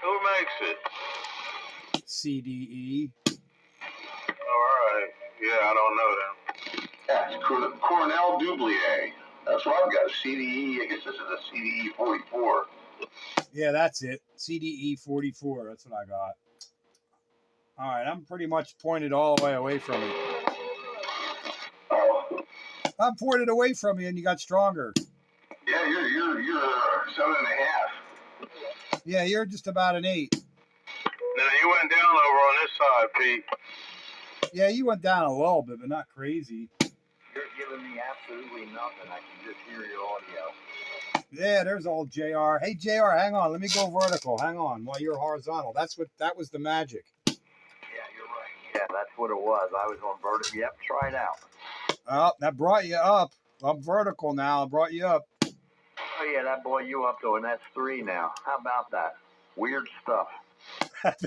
Who makes it? CDE. All right. Yeah, I don't know them. Yeah, it's Cornell Dublier. That's what I've got. A CDE. I guess this is a CDE 44. Yeah, that's it. CDE 44. That's what I got. All right, I'm pretty much pointed all the way away from you. Oh. I'm pointed away from you, and you got stronger. Yeah, you're 7.5. Yeah, you're just about an 8. Now, you went down over on this side, Pete. Yeah, you went down a little bit, but not crazy. You're giving me absolutely nothing. I can just hear your audio. Yeah, there's old JR. Hey, JR, hang on. Let me go vertical. Hang on while you're horizontal. That was the magic. Yeah, you're right. Yeah, that's what it was. I was on vertical. Yep, try it out. Oh, that brought you up. I'm vertical now. I brought you up. Oh, yeah, that brought you up to, and that's 3 now. How about that? Weird stuff.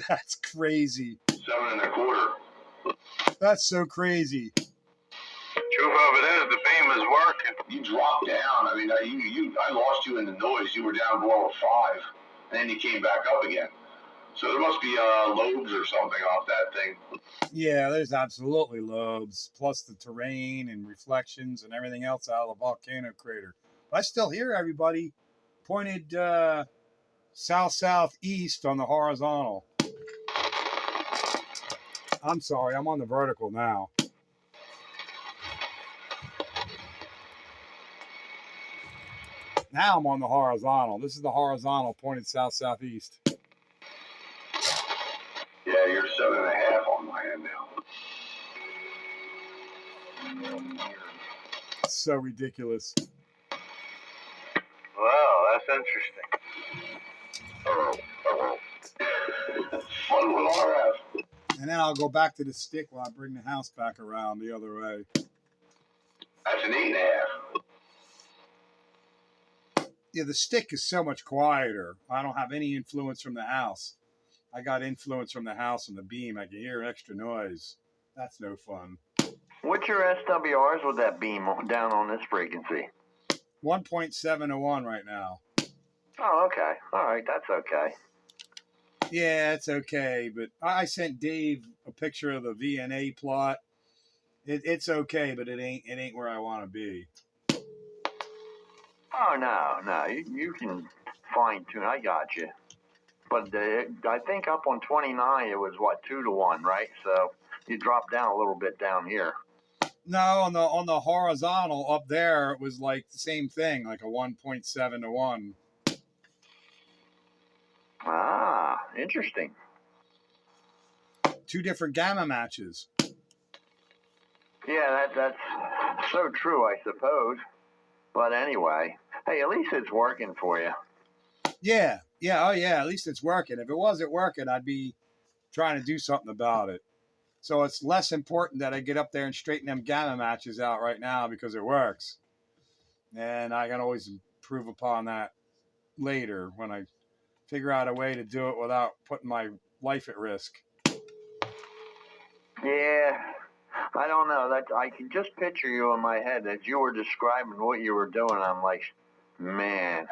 That's crazy. 7.25. That's so crazy. Truth of it is, the beam is working. You dropped down. I mean, I lost you in the noise. You were down below a 5, and then you came back up again. So there must be lobes or something off that thing. Yeah, there's absolutely lobes, plus the terrain and reflections and everything else out of the volcano crater. But I still hear everybody pointed south-southeast on the horizontal. I'm sorry, I'm on the vertical now. Now I'm on the horizontal. This is the horizontal pointed south-southeast. Yeah, you're 7.5 on my end now. So ridiculous. Wow, that's interesting. Fun with RF. And then I'll go back to the stick while I bring the house back around the other way. That's an 8.5. Yeah, the stick is so much quieter. I don't have any influence from the house. I got influence from the house and the beam. I can hear extra noise. That's no fun. What's your SWRs with that beam down on this frequency? 1.7 to 1 right now. Oh, okay. All right, that's okay. Yeah, it's okay, but I sent Dave a picture of the VNA plot. It's okay, but it ain't where I want to be. Oh, no, you can fine tune. I got you. But I think up on 29 it was what 2 to 1, right? So you dropped down a little bit down here. No, on the horizontal up there it was like the same thing, like a 1.7 to 1. Ah, interesting. 2 different gamma matches. Yeah, that's so true, I suppose. But anyway, hey, at least it's working for you. Yeah, oh yeah, at least it's working. If it wasn't working, I'd be trying to do something about it. So it's less important that I get up there and straighten them gamma matches out right now because it works. And I can always improve upon that later when I figure out a way to do it without putting my life at risk. Yeah, I don't know. That I can just picture you in my head as you were describing what you were doing. I'm like, man,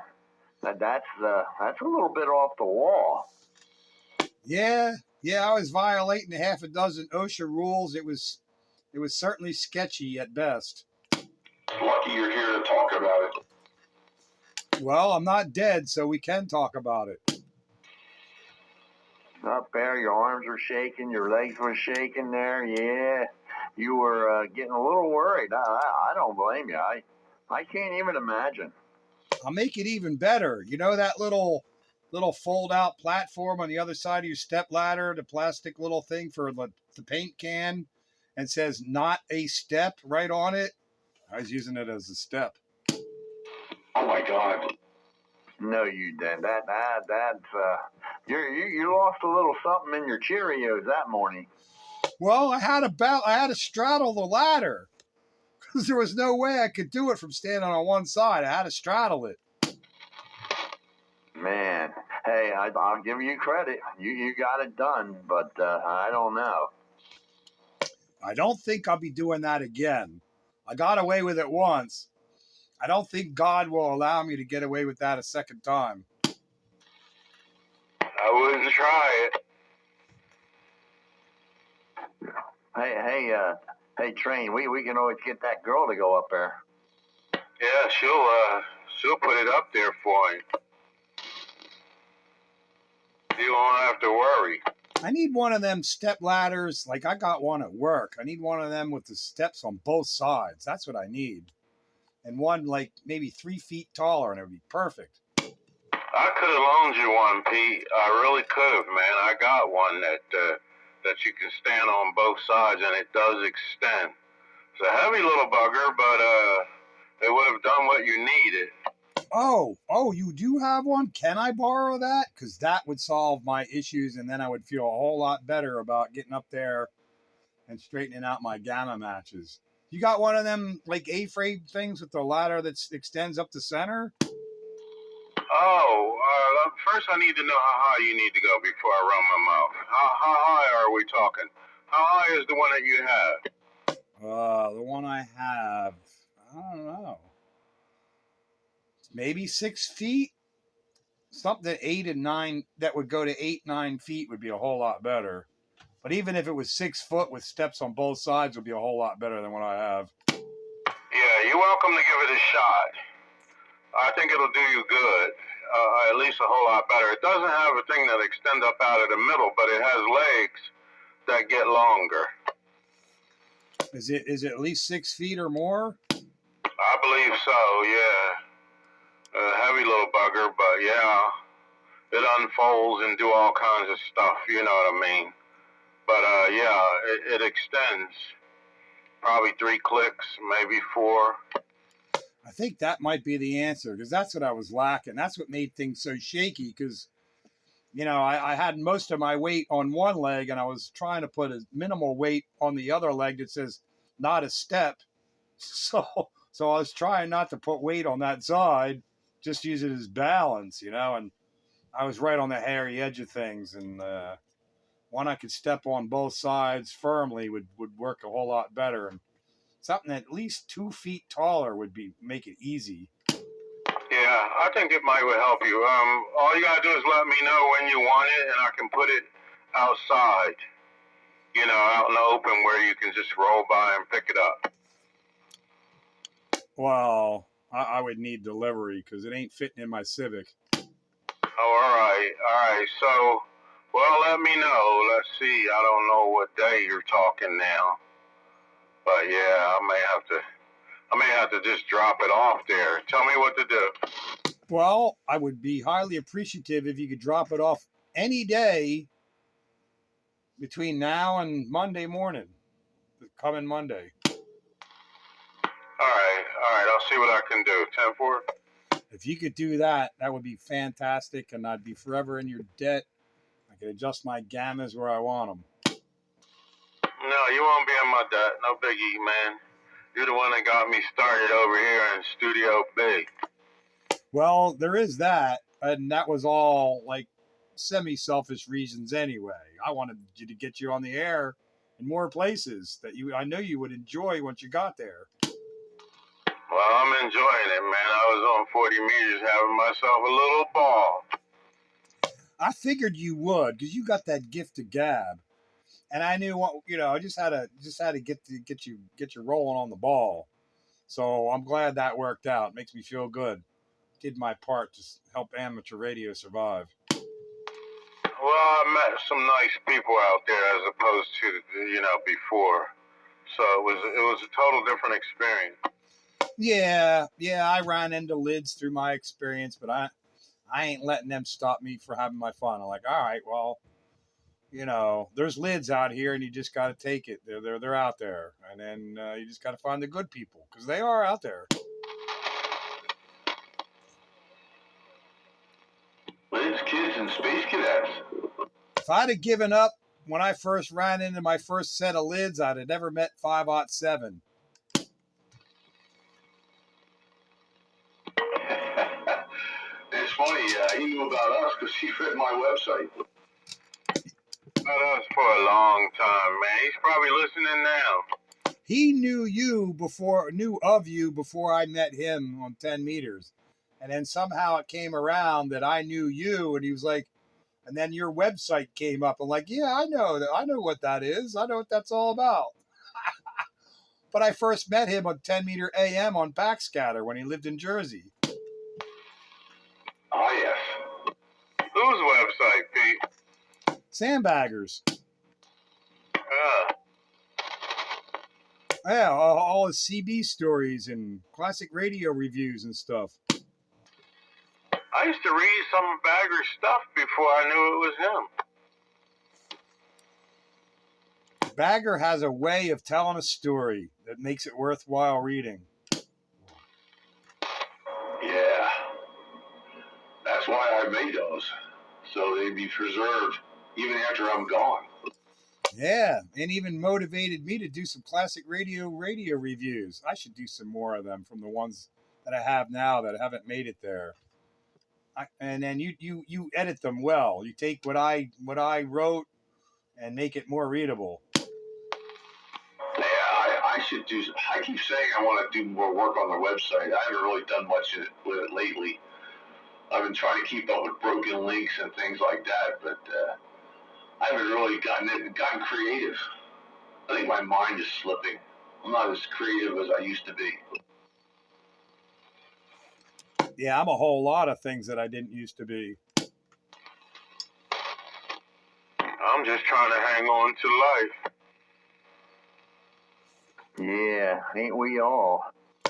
that's a little bit off the wall. Yeah, I was violating half a dozen OSHA rules. It was certainly sketchy at best. Lucky you're here to talk about it. Well, I'm not dead, so we can talk about it. Up there, your arms were shaking, your legs were shaking there. Yeah, you were getting a little worried. I don't blame you. I can't even imagine. I'll make it even better. You know that little fold out platform on the other side of your step ladder, the plastic little thing for the paint can, and says "not a step" right on it? I was using it as a step. Oh my God. No, you didn't. That's you lost a little something in your Cheerios that morning. Well, I had to straddle the ladder because there was no way I could do it from standing on one side. I had to straddle it. Man, hey, I'll give you credit. You got it done, but I don't know. I don't think I'll be doing that again. I got away with it once. I don't think God will allow me to get away with that a second time. I wouldn't try it. Hey, Train, we can always get that girl to go up there. Yeah, she'll put it up there for you. You won't have to worry. I need one of them step ladders. Like I got one at work. I need one of them with the steps on both sides. That's what I need. And one like maybe 3 feet taller, and it would be perfect. I could have loaned you one, Pete. I really could have, man. I got one that you can stand on both sides, and it does extend. It's a heavy little bugger, but it would have done what you needed. Oh, you do have one? Can I borrow that? Because that would solve my issues, and then I would feel a whole lot better about getting up there and straightening out my gamma matches. You got one of them like A-frame things with the ladder that extends up the center? Oh, first I need to know how high you need to go before I run my mouth. How high are we talking? How high is the one that you have? The one I have, I don't know. Maybe 6 feet? Something 8 and 9 that would go to 8-9 feet would be a whole lot better. But even if it was 6 foot with steps on both sides, would be a whole lot better than what I have. Yeah, you're welcome to give it a shot. I think it'll do you good. At least a whole lot better. It doesn't have a thing that extends up out of the middle, but it has legs that get longer. Is it at least 6 feet or more? I believe so, yeah. A heavy little bugger, but yeah, it unfolds and do all kinds of stuff, you know what I mean? But yeah, it extends. Probably 3 clicks, maybe 4. I think that might be the answer because that's what I was lacking. That's what made things so shaky because, you know, I had most of my weight on one leg and I was trying to put a minimal weight on the other leg that says not a step. So I was trying not to put weight on that side, just use it as balance, you know, and I was right on the hairy edge of things. And one I could step on both sides firmly would work a whole lot better. And something at least 2 feet taller would make it easy. Yeah, I think it might would help you. All you gotta do is let me know when you want it, and I can put it outside. You know, out in the open where you can just roll by and pick it up. Well, I would need delivery because it ain't fitting in my Civic. Oh, all right. So, well, let me know. Let's see. I don't know what day you're talking now, but yeah, I may have to just drop it off there. Tell me what to do. Well, I would be highly appreciative if you could drop it off any day between now and Monday morning, the coming Monday. All right. I'll see what I can do. 10-4. If you could do that, that would be fantastic, and I'd be forever in your debt. I could adjust my gammas where I want them. No, you won't be in my debt. No biggie, man. You're the one that got me started over here in Studio B. Well, there is that, and that was all like semi-selfish reasons anyway. I wanted to get you on the air in more places that I know you would enjoy once you got there. Well, I'm enjoying it, man. I was on 40 meters having myself a little ball. I figured you would because you got that gift of gab, and I knew what I just had to get you rolling on the ball. So I'm glad that worked out. Makes me feel good. Did my part to help amateur radio survive. Well, I met some nice people out there as opposed to before. So it was a total different experience. Yeah, I ran into lids through my experience, but I ain't letting them stop me for having my fun. I'm like, all right, well, there's lids out here, and you just got to take it. They're out there, and then you just got to find the good people because they are out there. Lids, kids, and space cadets. If I'd have given up when I first ran into my first set of lids, I'd have never met 507. It's funny, he knew about us because he read my website. About us for a long time, man. He's probably listening now. He knew of you before I met him on 10 meters. And then somehow it came around that I knew you, and he was like, and then your website came up. I'm like, yeah, I know what that is. I know what that's all about. But I first met him on 10 meter AM on Backscatter when he lived in Jersey. Oh, yes. Whose website, Pete? Sandbaggers. Yeah, all his CB stories and classic radio reviews and stuff. I used to read some of Bagger's stuff before I knew it was him. Bagger has a way of telling a story that makes it worthwhile reading. Yeah. That's why I made those. So they'd be preserved even after I'm gone. Yeah, and even motivated me to do some classic radio reviews. I should do some more of them from the ones that I have now that haven't made it there. And then you edit them well. You take what I wrote and make it more readable. Yeah, I should do. I keep saying I want to do more work on the website. I haven't really done much with it lately. I've been trying to keep up with broken links and things like that, but I haven't really gotten creative. I think my mind is slipping. I'm not as creative as I used to be. Yeah, I'm a whole lot of things that I didn't used to be. I'm just trying to hang on to life. Yeah, ain't we all?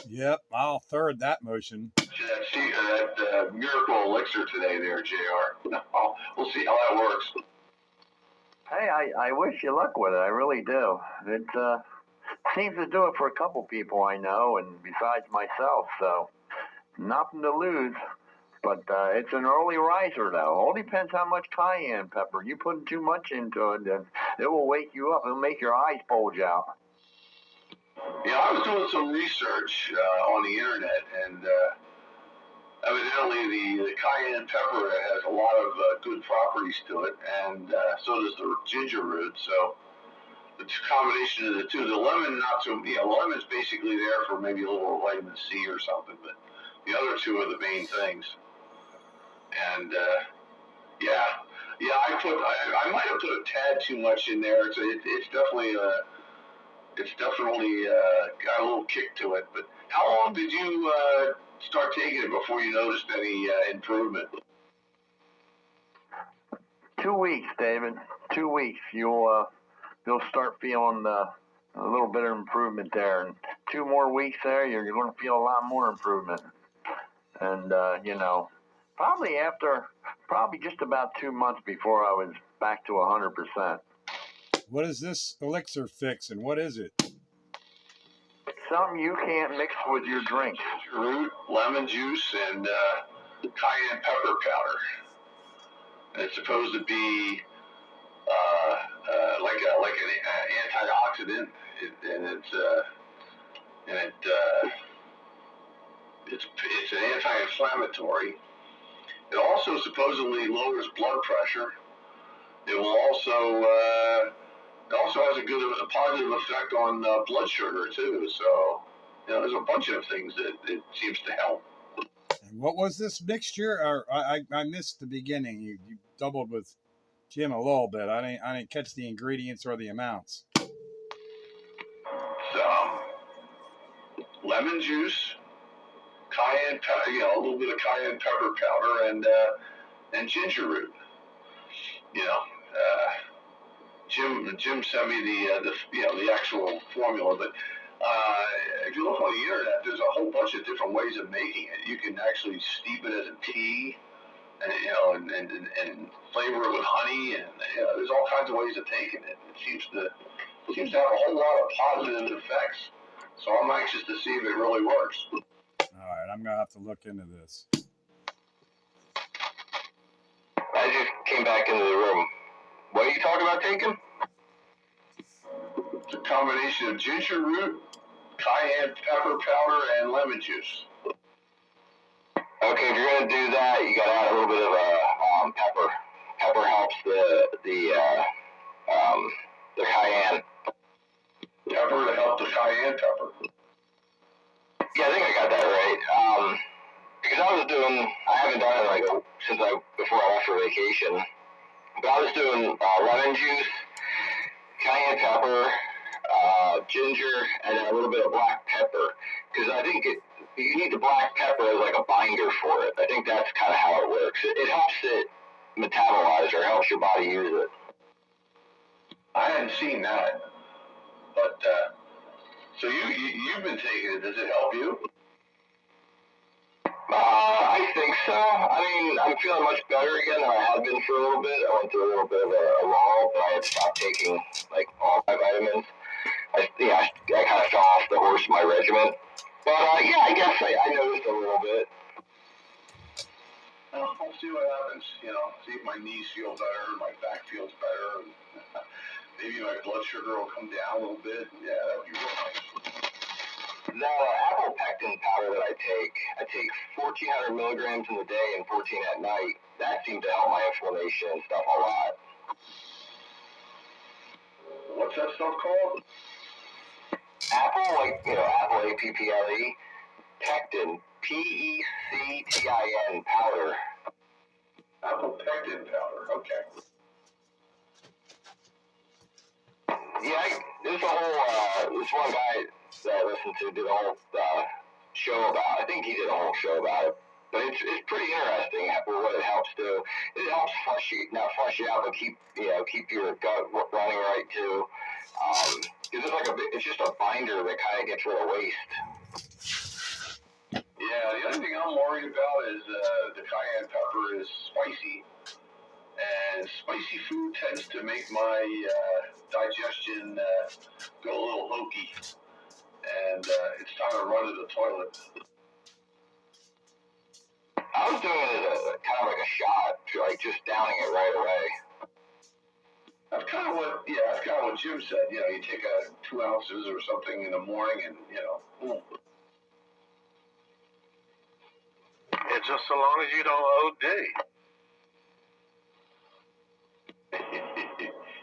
Yep, I'll third that motion. That miracle elixir today there, JR. We'll see how that works. Hey, I wish you luck with it. I really do. It seems to do it for a couple people I know, and besides myself, so nothing to lose. But it's an early riser, though. All depends how much cayenne pepper. You put too much into it, and it will wake you up. It'll make your eyes bulge out. Yeah, I was doing some research on the internet, and evidently the cayenne pepper has a lot of good properties to it, and so does the ginger root. So the combination of the two, the lemon not so. Lemon's basically there for maybe a little vitamin C or something, but the other two are the main things. And I might have put a tad too much in there. It's definitely got a little kick to it. But how long did you start taking it before you noticed any improvement? 2 weeks, David. 2 weeks. You'll start feeling a little bit of improvement there, and 2 more weeks there, you're going to feel a lot more improvement. And probably just about 2 months before I was back to 100%. What is this elixir fix, and what is it? Something you can't mix with your drink. Root, lemon juice, and cayenne pepper powder. And it's supposed to be like an antioxidant, it's an anti-inflammatory. It also supposedly lowers blood pressure. It will also has a positive effect on blood sugar too. So there's a bunch of things that it seems to help. What was this mixture? Or I missed the beginning. You doubled with Jim a little bit. I didn't catch the ingredients or the amounts. Lemon juice, cayenne pepper, a little bit of cayenne pepper powder, and ginger root. Jim sent me the actual formula, but if you look on the internet, there's a whole bunch of different ways of making it. You can actually steep it as a tea, and flavor it with honey, and there's all kinds of ways of taking it. It seems to have a whole lot of positive effects. So I'm anxious to see if it really works. All right, I'm gonna have to look into this. I just came back into the room. What are you talking about taking? It's a combination of ginger root, cayenne pepper powder, and lemon juice. Okay, if you're gonna do that, you gotta add a little bit of pepper. Pepper helps the cayenne. Pepper to help the cayenne pepper. Yeah, I think I got that right. Because I haven't done it before I left for vacation. But I was doing lemon juice, cayenne pepper, ginger, and then a little bit of black pepper. Because I think you need the black pepper as like a binder for it. I think that's kind of how it works. It helps it metabolize, or helps your body use it. I hadn't seen that, but so you've been taking it. Does it help you? I think so. I mean, I'm feeling much better again than I had been for a little bit. I went through a little bit of a lull, but I had stopped taking like all my vitamins. I kind of fell off the horse of my regimen. But I guess I noticed a little bit. Well, we'll see what happens. See if my knees feel better, my back feels better, and maybe my blood sugar will come down a little bit. Yeah, that'd be real nice. The apple pectin powder that I take 1,400 milligrams in the day and 14 at night. That seemed to help my inflammation and stuff a lot. What's that stuff called? Apple, Apple APPLE, pectin, PECTIN powder. Apple pectin powder. Okay. Yeah, there's this one guy that I listened to did a whole show about. I think he did a whole show about it. But it's pretty interesting what it helps do. It helps flush you out, but keep your gut running right too. It's just a binder that kind of gets rid of waste. Yeah, the only thing I'm worried about is the cayenne pepper is spicy. And spicy food tends to make my digestion go a little hokey. And it's time to run to the toilet. I was doing it as kind of like a shot, like just downing it right away. That's kind of what Jim said. You take 2 ounces or something in the morning, and boom. It's just so long as you don't OD.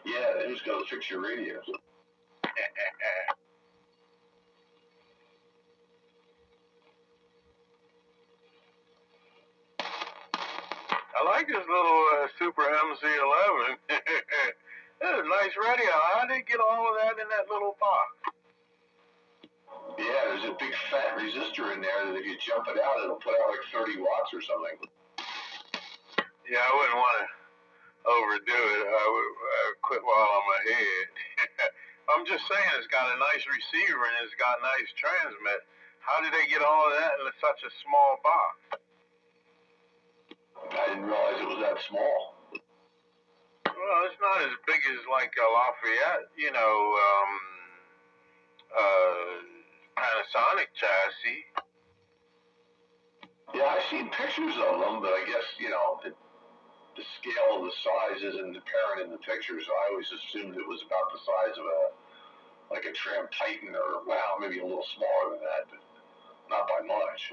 Yeah, they just got to fix your radios. I like this little Super MC11. That's a nice radio. How did they get all of that in that little box? Yeah, there's a big fat resistor in there that if you jump it out, it'll put out like 30 watts or something. Yeah, I wouldn't want to overdo it. I would quit while I'm ahead. I'm just saying it's got a nice receiver and it's got nice transmit. How did they get all of that in such a small box? I didn't realize it was that small. Well, it's not as big as like a Lafayette, Panasonic chassis. Yeah, I've seen pictures of them, but I guess, the scale of the size isn't apparent in the pictures. So I always assumed it was about the size of a Tram Titan, or, well, maybe a little smaller than that, but not by much.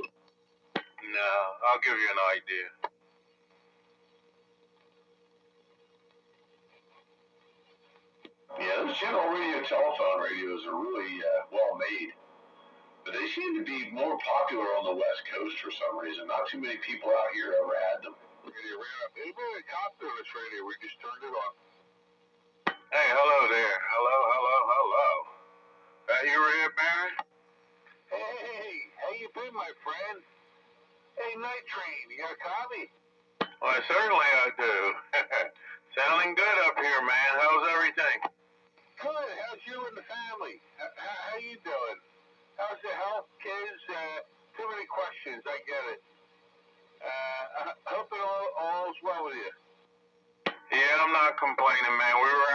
No, I'll give you an idea. Yeah, those general radio telephone radios are really well made. The But they seem to be more popular on the West Coast for some reason. Not too many people out here ever had them. Anybody a copter on this radio? We just turned it on. Hey, hello there. Hello. That you, Red Baron? Hey, how you been, my friend? Hey, Night Train, you got a copy? Well, certainly I do. Sounding good up here, man. How's everything? Good. How's you and the family? How you doing? How's the health, kids? Too many questions. I get it. I hope it all's well with you. Yeah, I'm not complaining, man. We were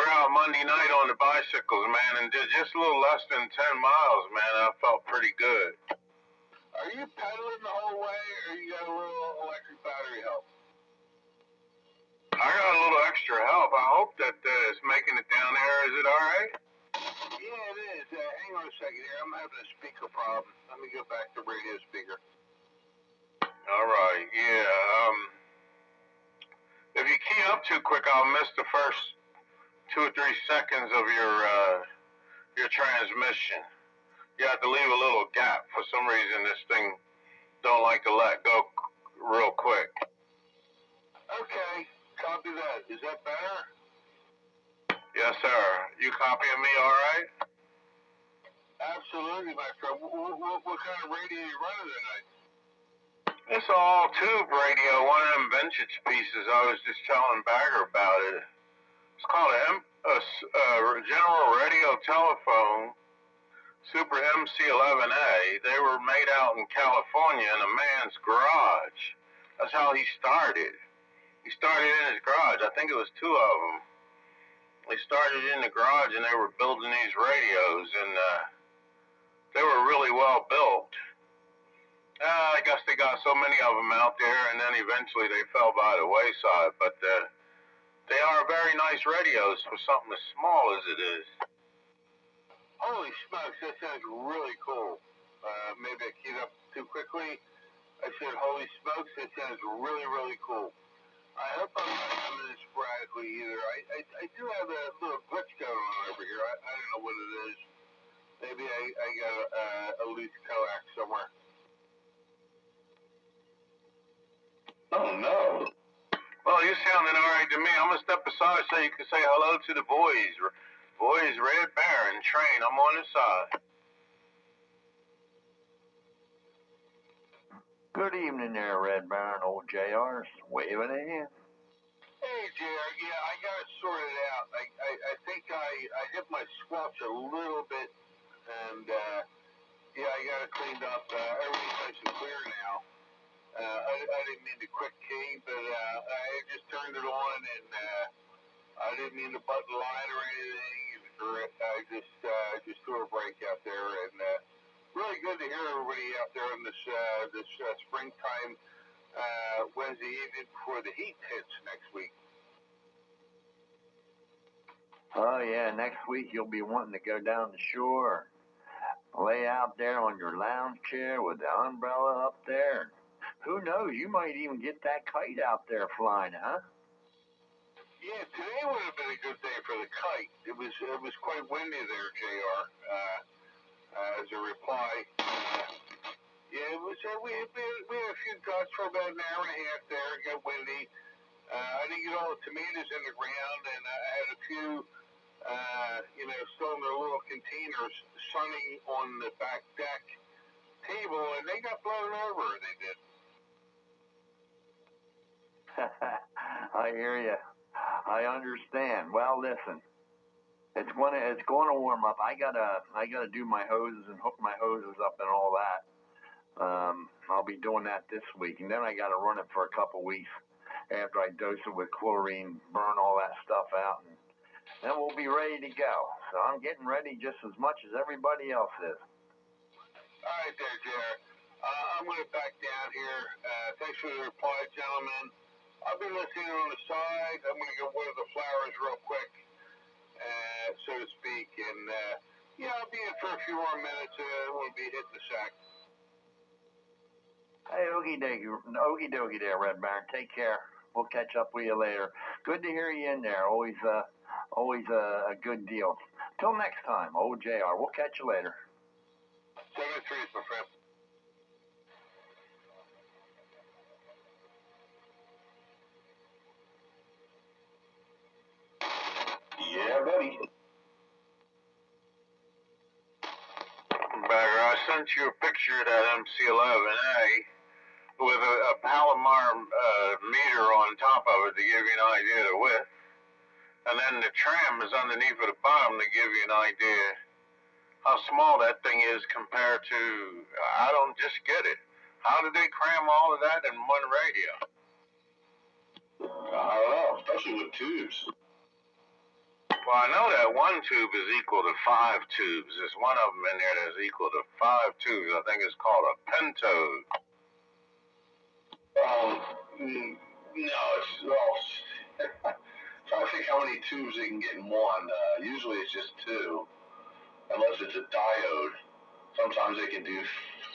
out Monday night on the bicycles, man, and did just a little less than 10 miles, man. I felt pretty good. Are you pedaling the whole way, or you got a little electric battery help? I got a little extra help. I hope that it's making it down there. Is it all right? Yeah, it is. Hang on a second here. I'm having a speaker problem. Let me go back to radio speaker. All right. Yeah. If you key up too quick, I'll miss the first 2 or 3 seconds of your transmission. You have to leave a little gap. For some reason, this thing don't like to let go real quick. Okay, copy that. Is that better? Yes, sir. You copying me all right? Absolutely, my friend. What kind of radio are you running tonight? It's all tube radio, one of them vintage pieces. I was just telling Bagger about it. It's called a General Radio Telephone Super MC11A. They were made out in California in a man's garage. That's how he started. He started in his garage. I think it was 2 of them. They started in the garage and they were building these radios, and they were really well built. I guess they got so many of them out there, and then eventually they fell by the wayside. But they are very nice radios for something as small as it is. Holy smokes, that sounds really cool. Maybe I keyed up too quickly. I said, holy smokes, that sounds really, really cool. I hope I'm not coming in sporadically either. I do have a little glitch going on over here. I don't know what it is. Maybe I got a loose coax somewhere. Oh, no. Well, you sounding all right to me. I'm going to step aside so you can say hello to the boys. Boys, Red Baron, Train, I'm on the side. Good evening there, Red Baron. Old JR's waving at you. Hey, JR. Yeah, I got it sorted out. I think I hit my squelch a little bit, and yeah, I got it cleaned up. Everything's nice and clear now. I didn't mean to quick key, but I just turned it on, and I didn't mean to butt the line or anything. I just threw a break out there, and really good to hear everybody out there in this springtime Wednesday evening before the heat hits next week. Oh, yeah, next week you'll be wanting to go down the shore. Lay out there on your lounge chair with the umbrella up there. Who knows, you might even get that kite out there flying, huh? Yeah, today would have been a good day for the kite. It was quite windy there, JR. As a reply, yeah, it was. We had a few gusts for about an hour and a half there. It got windy. I didn't get all the tomatoes in the ground, and I had a few, still in their little containers, sunning on the back deck table, and they got blown over. They did. I hear you. I understand. Well, listen, it's gonna warm up. I gotta do my hoses and hook my hoses up and all that. I'll be doing that this week, and then I gotta run it for a couple weeks after I dose it with chlorine, burn all that stuff out, and then we'll be ready to go. So I'm getting ready just as much as everybody else is. All right there, JR. I'm going to back down here. Thanks for the reply, gentlemen. I'll be listening on the side. I'm going to go water the flowers real quick, so to speak. And, I'll be in for a few more minutes. We'll be hitting the sack. Hey, okie dokie there, Red Baron. Take care. We'll catch up with you later. Good to hear you in there. Always a good deal. Till next time, old JR. We'll catch you later. 73 is my friend. Yeah, buddy. Bagger, I sent you a picture of that MC11A with a Palomar meter on top of it to give you an idea of the width. And then the tram is underneath at the bottom to give you an idea how small that thing is compared to, I don't just get it. How did they cram all of that in one radio? I don't know, especially with tubes. Well, I know that one tube is equal to 5 tubes. There's one of them in there that's equal to 5 tubes. I think it's called a pentode. No, it's, well, trying to think how many tubes they can get in one. Usually it's just 2, unless it's a diode. Sometimes they can do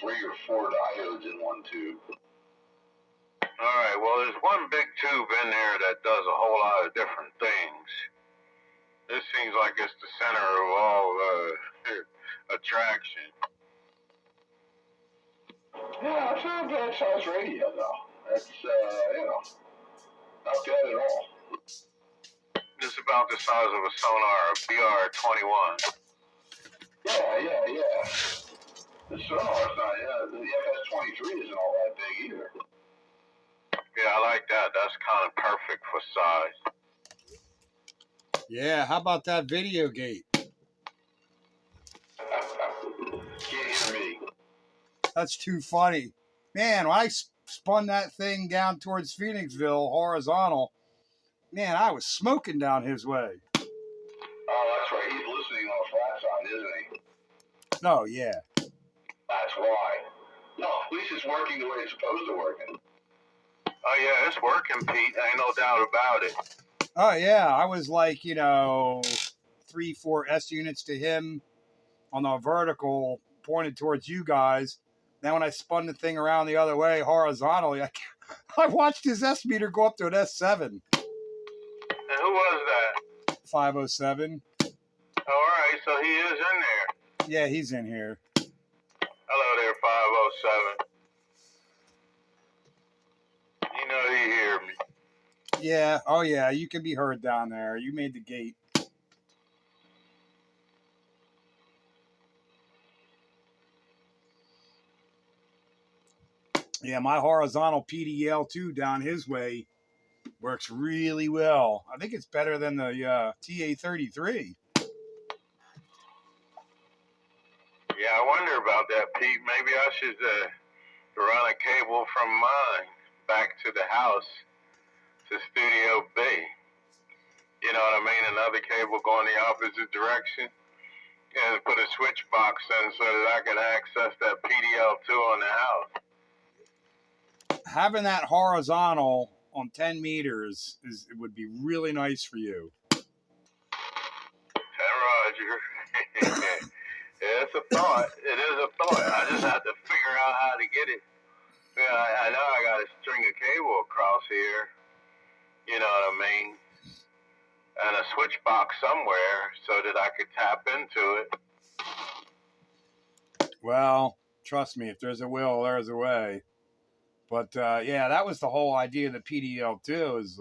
3 or 4 diodes in one tube. All right, well, there's one big tube in there that does a whole lot of different things. This seems like it's the center of all attraction. Yeah, it's not a bad size radio, though. That's, not bad at all. It's about the size of a sonar, a BR-21. Yeah. The sonar's not, the FS-23 isn't all that big either. Yeah, I like that. That's kind of perfect for size. Yeah, how about that video gate? Can't hear me. That's too funny. Man, when I spun that thing down towards Phoenixville horizontal, man, I was smoking down his way. Oh, that's right. He's listening on the flat side, isn't he? Oh, yeah. That's why. No, at least it's working the way it's supposed to work. Oh, yeah, it's working, Pete. Ain't no doubt about it. Oh, yeah. I was like, 3, 4 S units to him on the vertical pointed towards you guys. Then when I spun the thing around the other way horizontally, I watched his S meter go up to an S7. And who was that? 507. All right, so he is in there. Yeah, he's in here. Hello there, 507. You know he hear me. Yeah. Oh, yeah. You can be heard down there. You made the gate. Yeah, my horizontal PDL2 down his way works really well. I think it's better than the TA33. Yeah, I wonder about that, Pete. Maybe I should run a cable from mine back to the house to Studio B. You know what I mean? Another cable going the opposite direction. And put a switch box in so that I can access that PDL2 on the house. Having that horizontal on 10 meters it would be really nice for you. And Roger. Yeah, it's a thought. It is a thought. I just have to figure out how to get it. Yeah, I know I got to string a cable across here. You know what I mean? And a switch box somewhere so that I could tap into it. Well, trust me, if there's a will, there's a way. But yeah, that was the whole idea of the PDL2 is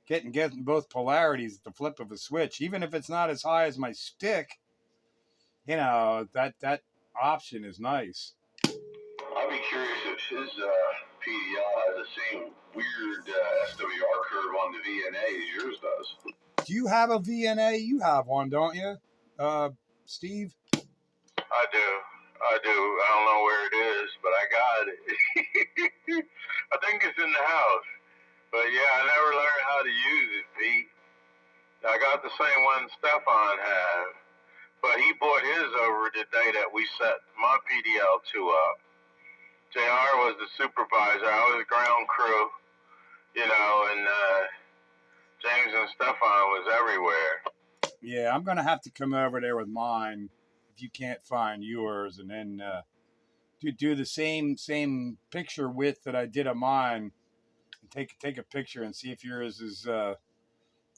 getting both polarities at the flip of a switch. Even if it's not as high as my stick, that option is nice. I'd be curious if his PDL has the same weird SWR curve on the VNA as yours does. Do you have a VNA? You have one, don't you, Steve? I do. I don't know where it is, but I got it. I think it's in the house. But yeah, I never learned how to use it, Pete. I got the same one Stefan had, but he bought his over the day that we set my PDL2 up. JR was the supervisor. I was ground crew, and James and Stefan was everywhere. Yeah, I'm going to have to come over there with mine if you can't find yours, and then do the same picture width that I did of mine, and take a picture and see if yours is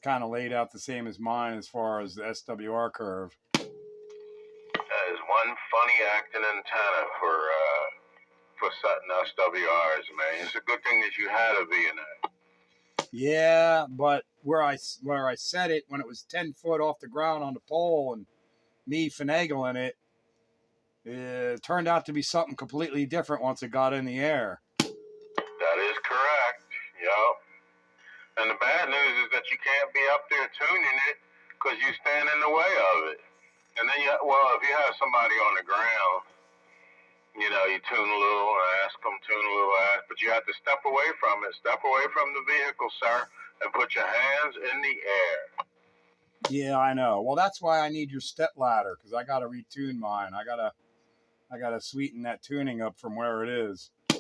kind of laid out the same as mine as far as the SWR curve. That is one funny acting antenna for setting SWRs, man. It's a good thing that you had a VNA. Yeah, but where I set it when it was 10 foot off the ground on the pole and me finagling it, it turned out to be something completely different once it got in the air. That is correct. Yep. And the bad news is that you can't be up there tuning it because you stand in the way of it. And then, if you have somebody on the ground, you know, you tune a little, ask them, tune a little, ask, but you have to step away from it. Step away from the vehicle, sir, and put your hands in the air. Yeah, I know. Well, that's why I need your step ladder, because I got to retune mine. I gotta sweeten that tuning up from where it is. Yeah,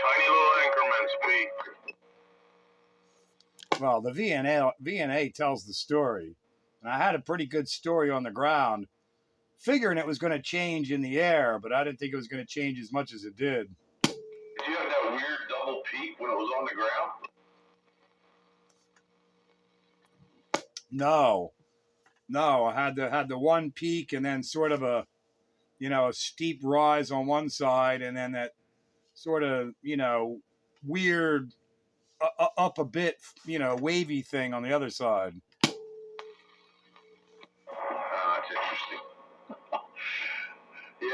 tiny little increments, Pete. Well, the VNA tells the story. And I had a pretty good story on the ground, figuring it was going to change in the air, but I didn't think it was going to change as much as it did. Did you have that weird double peak when it was on the ground? No, I had the one peak and then sort of a steep rise on one side, and then that sort of, weird up a bit, wavy thing on the other side. That's interesting. Yeah,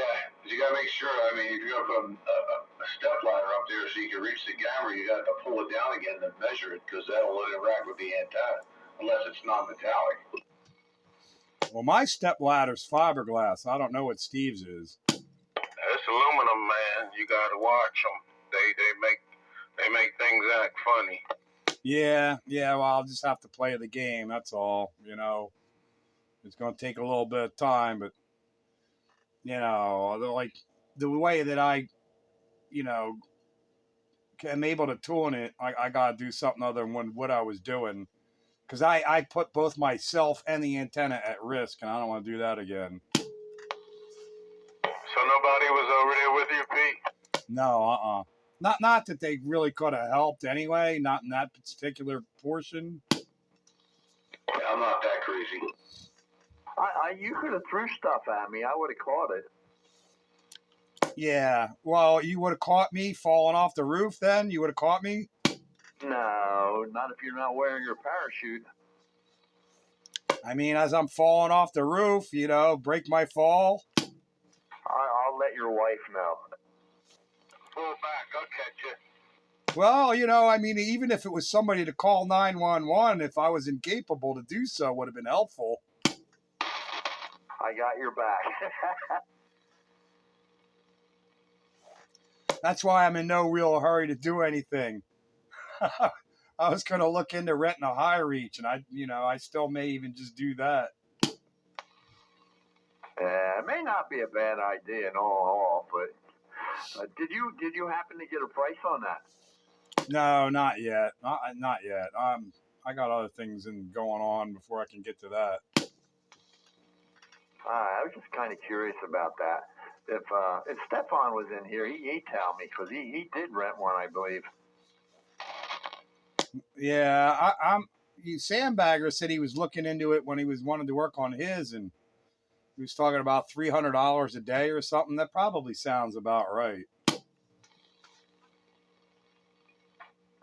you got to make sure. I mean, if you're going to put a step ladder up there so you can reach the camera, you got to pull it down again and measure it, because that'll interact with the antenna, unless it's non-metallic. Well, my step ladder's fiberglass. I don't know what Steve's is. It's aluminum, man. You got to watch them. They make things act funny. Yeah. Well, I'll just have to play the game. That's all. It's going to take a little bit of time, but like the way that I, am able to tune it, I got to do something other than what I was doing, because I put both myself and the antenna at risk, and I don't want to do that again. So nobody was over there with you, Pete? No, Not that they really could have helped anyway, not in that particular portion. Yeah, I'm not that crazy. You could have threw stuff at me. I would have caught it. Yeah, well, you would have caught me falling off the roof then? You would have caught me? No, not if you're not wearing your parachute. I mean, as I'm falling off the roof, break my fall. I'll let your wife know. Pull back, I'll catch you. Well, I mean, even if it was somebody to call 911, if I was incapable to do so, would have been helpful. I got your back. That's why I'm in no real hurry to do anything. I was going to look into renting a high reach, and I still may even just do that. It may not be a bad idea and all, but did you happen to get a price on that? No, not yet. Not yet. I got other things going on before I can get to that. I was just kind of curious about that. If Stefan was in here, he'd tell me, because he did rent one, I believe. Yeah, Sandbagger said he was looking into it when he wanted to work on his, and he was talking about $300 a day or something. That probably sounds about right.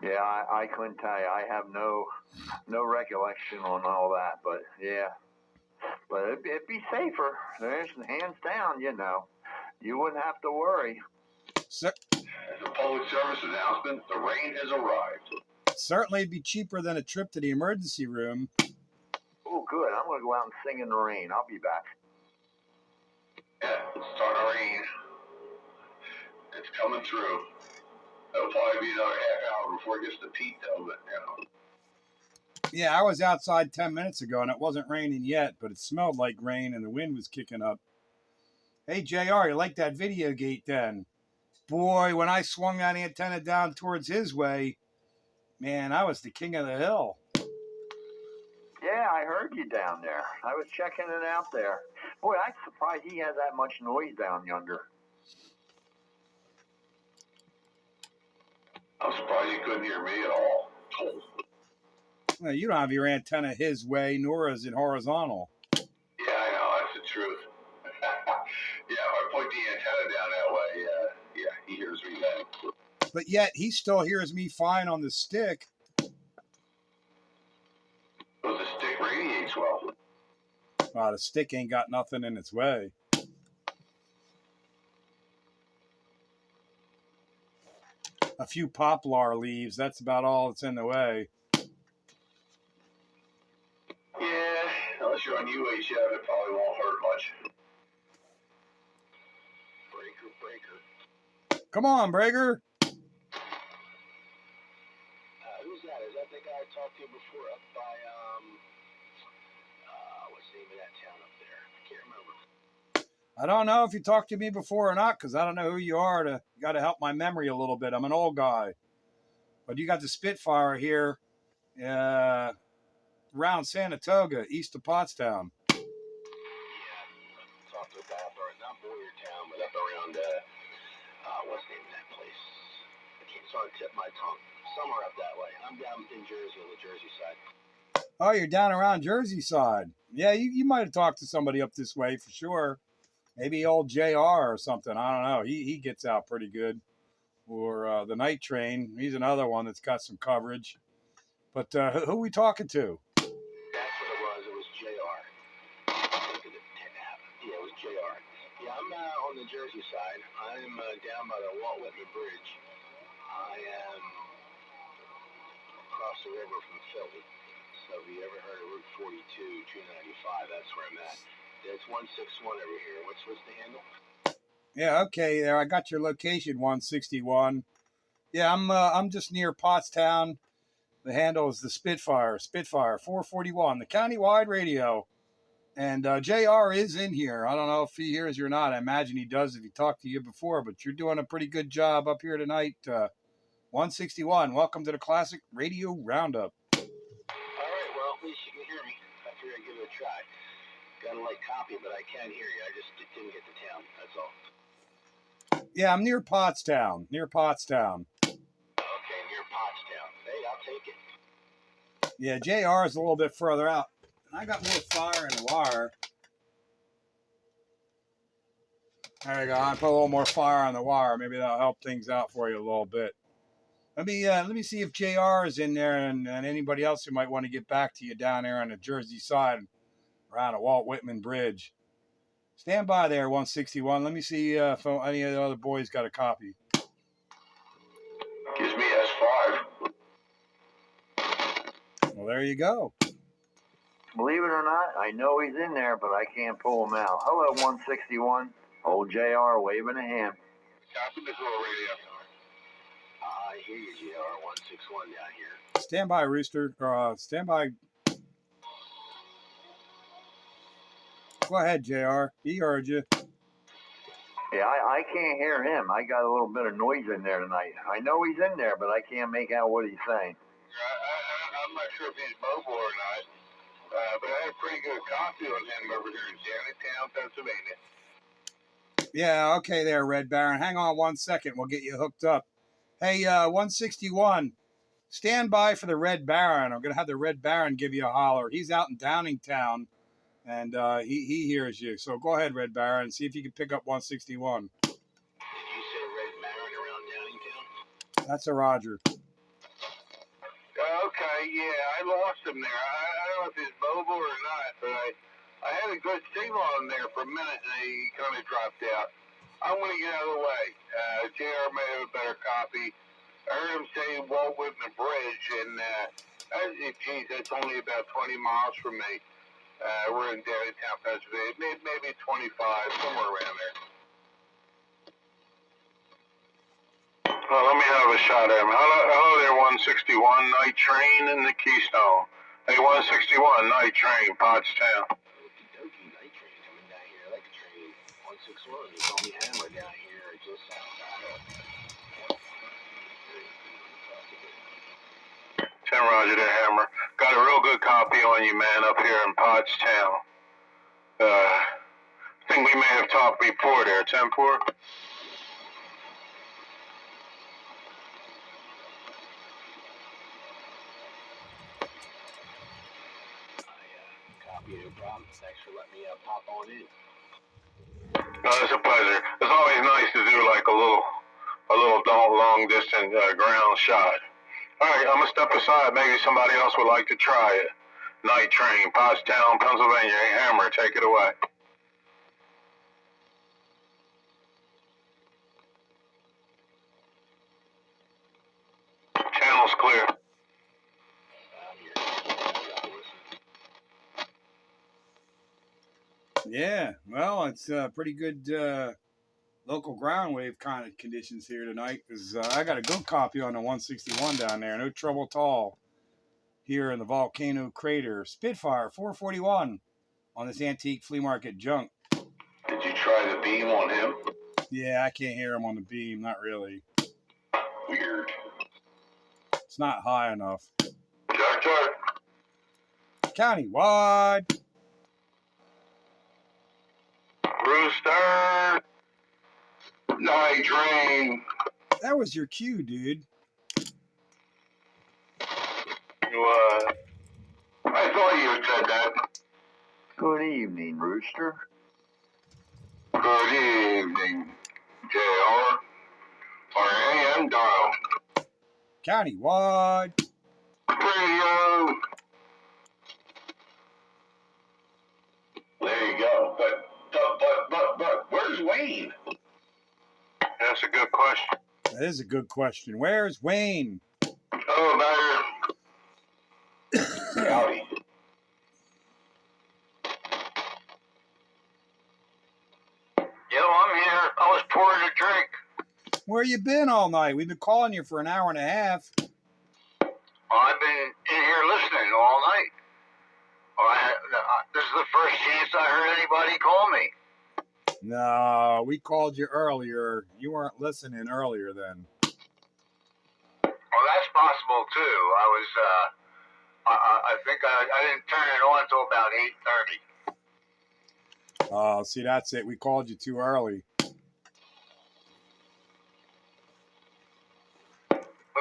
Yeah, I couldn't tell you. I have no recollection on all that, but yeah. But it'd be safer. There's hands down, You wouldn't have to worry. As a public service announcement, the rain has arrived. Certainly be cheaper than a trip to the emergency room. Oh, good. I'm going to go out and sing in the rain. I'll be back. Yeah, it's starting to rain. It's coming through. It'll probably be another half hour before it gets to Pete, though, but, Yeah, I was outside 10 minutes ago, and it wasn't raining yet, but it smelled like rain, and the wind was kicking up. Hey, JR, you like that video gate then? Boy, when I swung that antenna down towards his way, man, I was the king of the hill. Yeah, I heard you down there. I was checking it out there. Boy, I'm surprised he has that much noise down yonder. I'm surprised you couldn't hear me at all. Well, you don't have your antenna his way, nor is it horizontal. Yeah, I know. That's the truth. Yeah, if I point the antenna down that way, yeah, he hears me then. But yet, he still hears me fine on the stick. But the stick radiates well. The stick ain't got nothing in its way. A few poplar leaves, that's about all that's in the way. Yeah, unless you're on UHF, it probably won't hurt much. Breaker. Come on, Breaker. Who's that? Is that the guy I talked to before up by, what's the name of that town up there? I can't remember. I don't know if you talked to me before or not, because I don't know who you are. You got to help my memory a little bit. I'm an old guy. But you got the Spitfire here around Sanatoga, east of Pottstown. Yeah, talked to a guy up there, not Boyertown, but up around, what's the name of that place? I can't sort of tip my tongue. Somewhere up that way. I'm down in Jersey, on the Jersey side. Oh, you're down around Jersey side. Yeah, you might have talked to somebody up this way for sure. Maybe old JR or something. I don't know. He gets out pretty good. Or the Night Train. He's another one that's got some coverage. But who are we talking to? That's what it was. It was JR. Yeah, it was JR. Yeah, I'm on the Jersey side. I'm down by the Walt Whitman Bridge. I am across the river from Philly. So if you ever heard of Route 42, 295, that's where I'm at. It's 161 over here. What's the handle? Yeah, okay, there. I got your location, 161. Yeah, I'm just near Pottstown. The handle is the Spitfire 441, the countywide radio. And JR is in here. I don't know if he hears you or not. I imagine he does if he talked to you before, but you're doing a pretty good job up here tonight. 161, welcome to the Classic Radio Roundup. All right, well, at least you can hear me. I figured I'd give it a try. Got a light copy, but I can hear you. I just didn't get to town, that's all. Yeah, I'm near Pottstown. Okay, near Pottstown. Hey, I'll take it. Yeah, JR is a little bit further out. I got more fire in the wire. There we go. I put a little more fire on the wire. Maybe that'll help things out for you a little bit. Let me see if JR is in there and anybody else who might want to get back to you down there on the Jersey side around the Walt Whitman Bridge. Stand by there, 161. Let me see if any of the other boys got a copy. Gives me S5. Well, there you go. Believe it or not, I know he's in there, but I can't pull him out. Hello, 161. Old JR waving a hand. Copy this little radio. I hear you, JR 161 down here. Stand by, Rooster. Stand by. Go ahead, JR. He heard you. Yeah, I can't hear him. I got a little bit of noise in there tonight. I know he's in there, but I can't make out what he's saying. I'm not sure if he's mobile or not, but I had a pretty good copy on him over here in Janetown, Pennsylvania. Yeah, okay there, Red Baron. Hang on 1 second. We'll get you hooked up. Hey, 161, stand by for the Red Baron. I'm going to have the Red Baron give you a holler. He's out in Downingtown, and he hears you. So go ahead, Red Baron, and see if you can pick up 161. Did you say Red Baron around Downingtown? That's a Roger. Okay, yeah, I lost him there. I don't know if he's mobile or not, but I had a good signal on there for a minute, and he kind of dropped out. I'm going to get out of the way. JR may have a better copy. I heard him say Walt Whitman Bridge, and geez, that's only about 20 miles from me. We're in Downingtown, Pennsylvania, maybe 25, somewhere around there. Well, let me have a shot at him. Hello there, 161, Night Train in the Keystone. Hey, 161, Night Train, Pottstown. Okie dokie, Night Train coming down here. I like the train. 161, you call me Hammer down here, just outside of 10 Roger there, Hammer. Got a real good copy on you, man, up here in Pottstown. I think we may have talked before there, 10-4. Yeah, no problem. Thanks for letting me pop on in. No, it's a pleasure. It's always nice to do like a little long distance ground shot. All right, I'm gonna step aside. Maybe somebody else would like to try it. Night train, Pottstown, Pennsylvania. Hey, Hammer, take it away. Channel's clear. Yeah, well, it's pretty good local ground wave kind of conditions here tonight because I got a good copy on the 161 down there. No trouble at all here in the volcano crater. Spitfire 441 on this antique flea market junk. Did you try the beam on him? Yeah, I can't hear him on the beam. Not really. Weird. It's not high enough. Jack. Countywide. Rooster. Night train. That was your cue, dude. What? I thought you had said that. Good evening, Rooster. Good evening, JR. Or AM dial. Countywide. Radio. There you go. But, where's Wayne? That's a good question. That is a good question. Where's Wayne? Oh, better. Howdy. Yo, I'm here. I was pouring a drink. Where you been all night? We've been calling you for an hour and a half. I've been in here listening all night. This is the first chance I heard anybody call me. No, we called you earlier. You weren't listening earlier then. Well, that's possible too. I think I didn't turn it on until about 8:30. Oh, see, that's it. We called you too early. But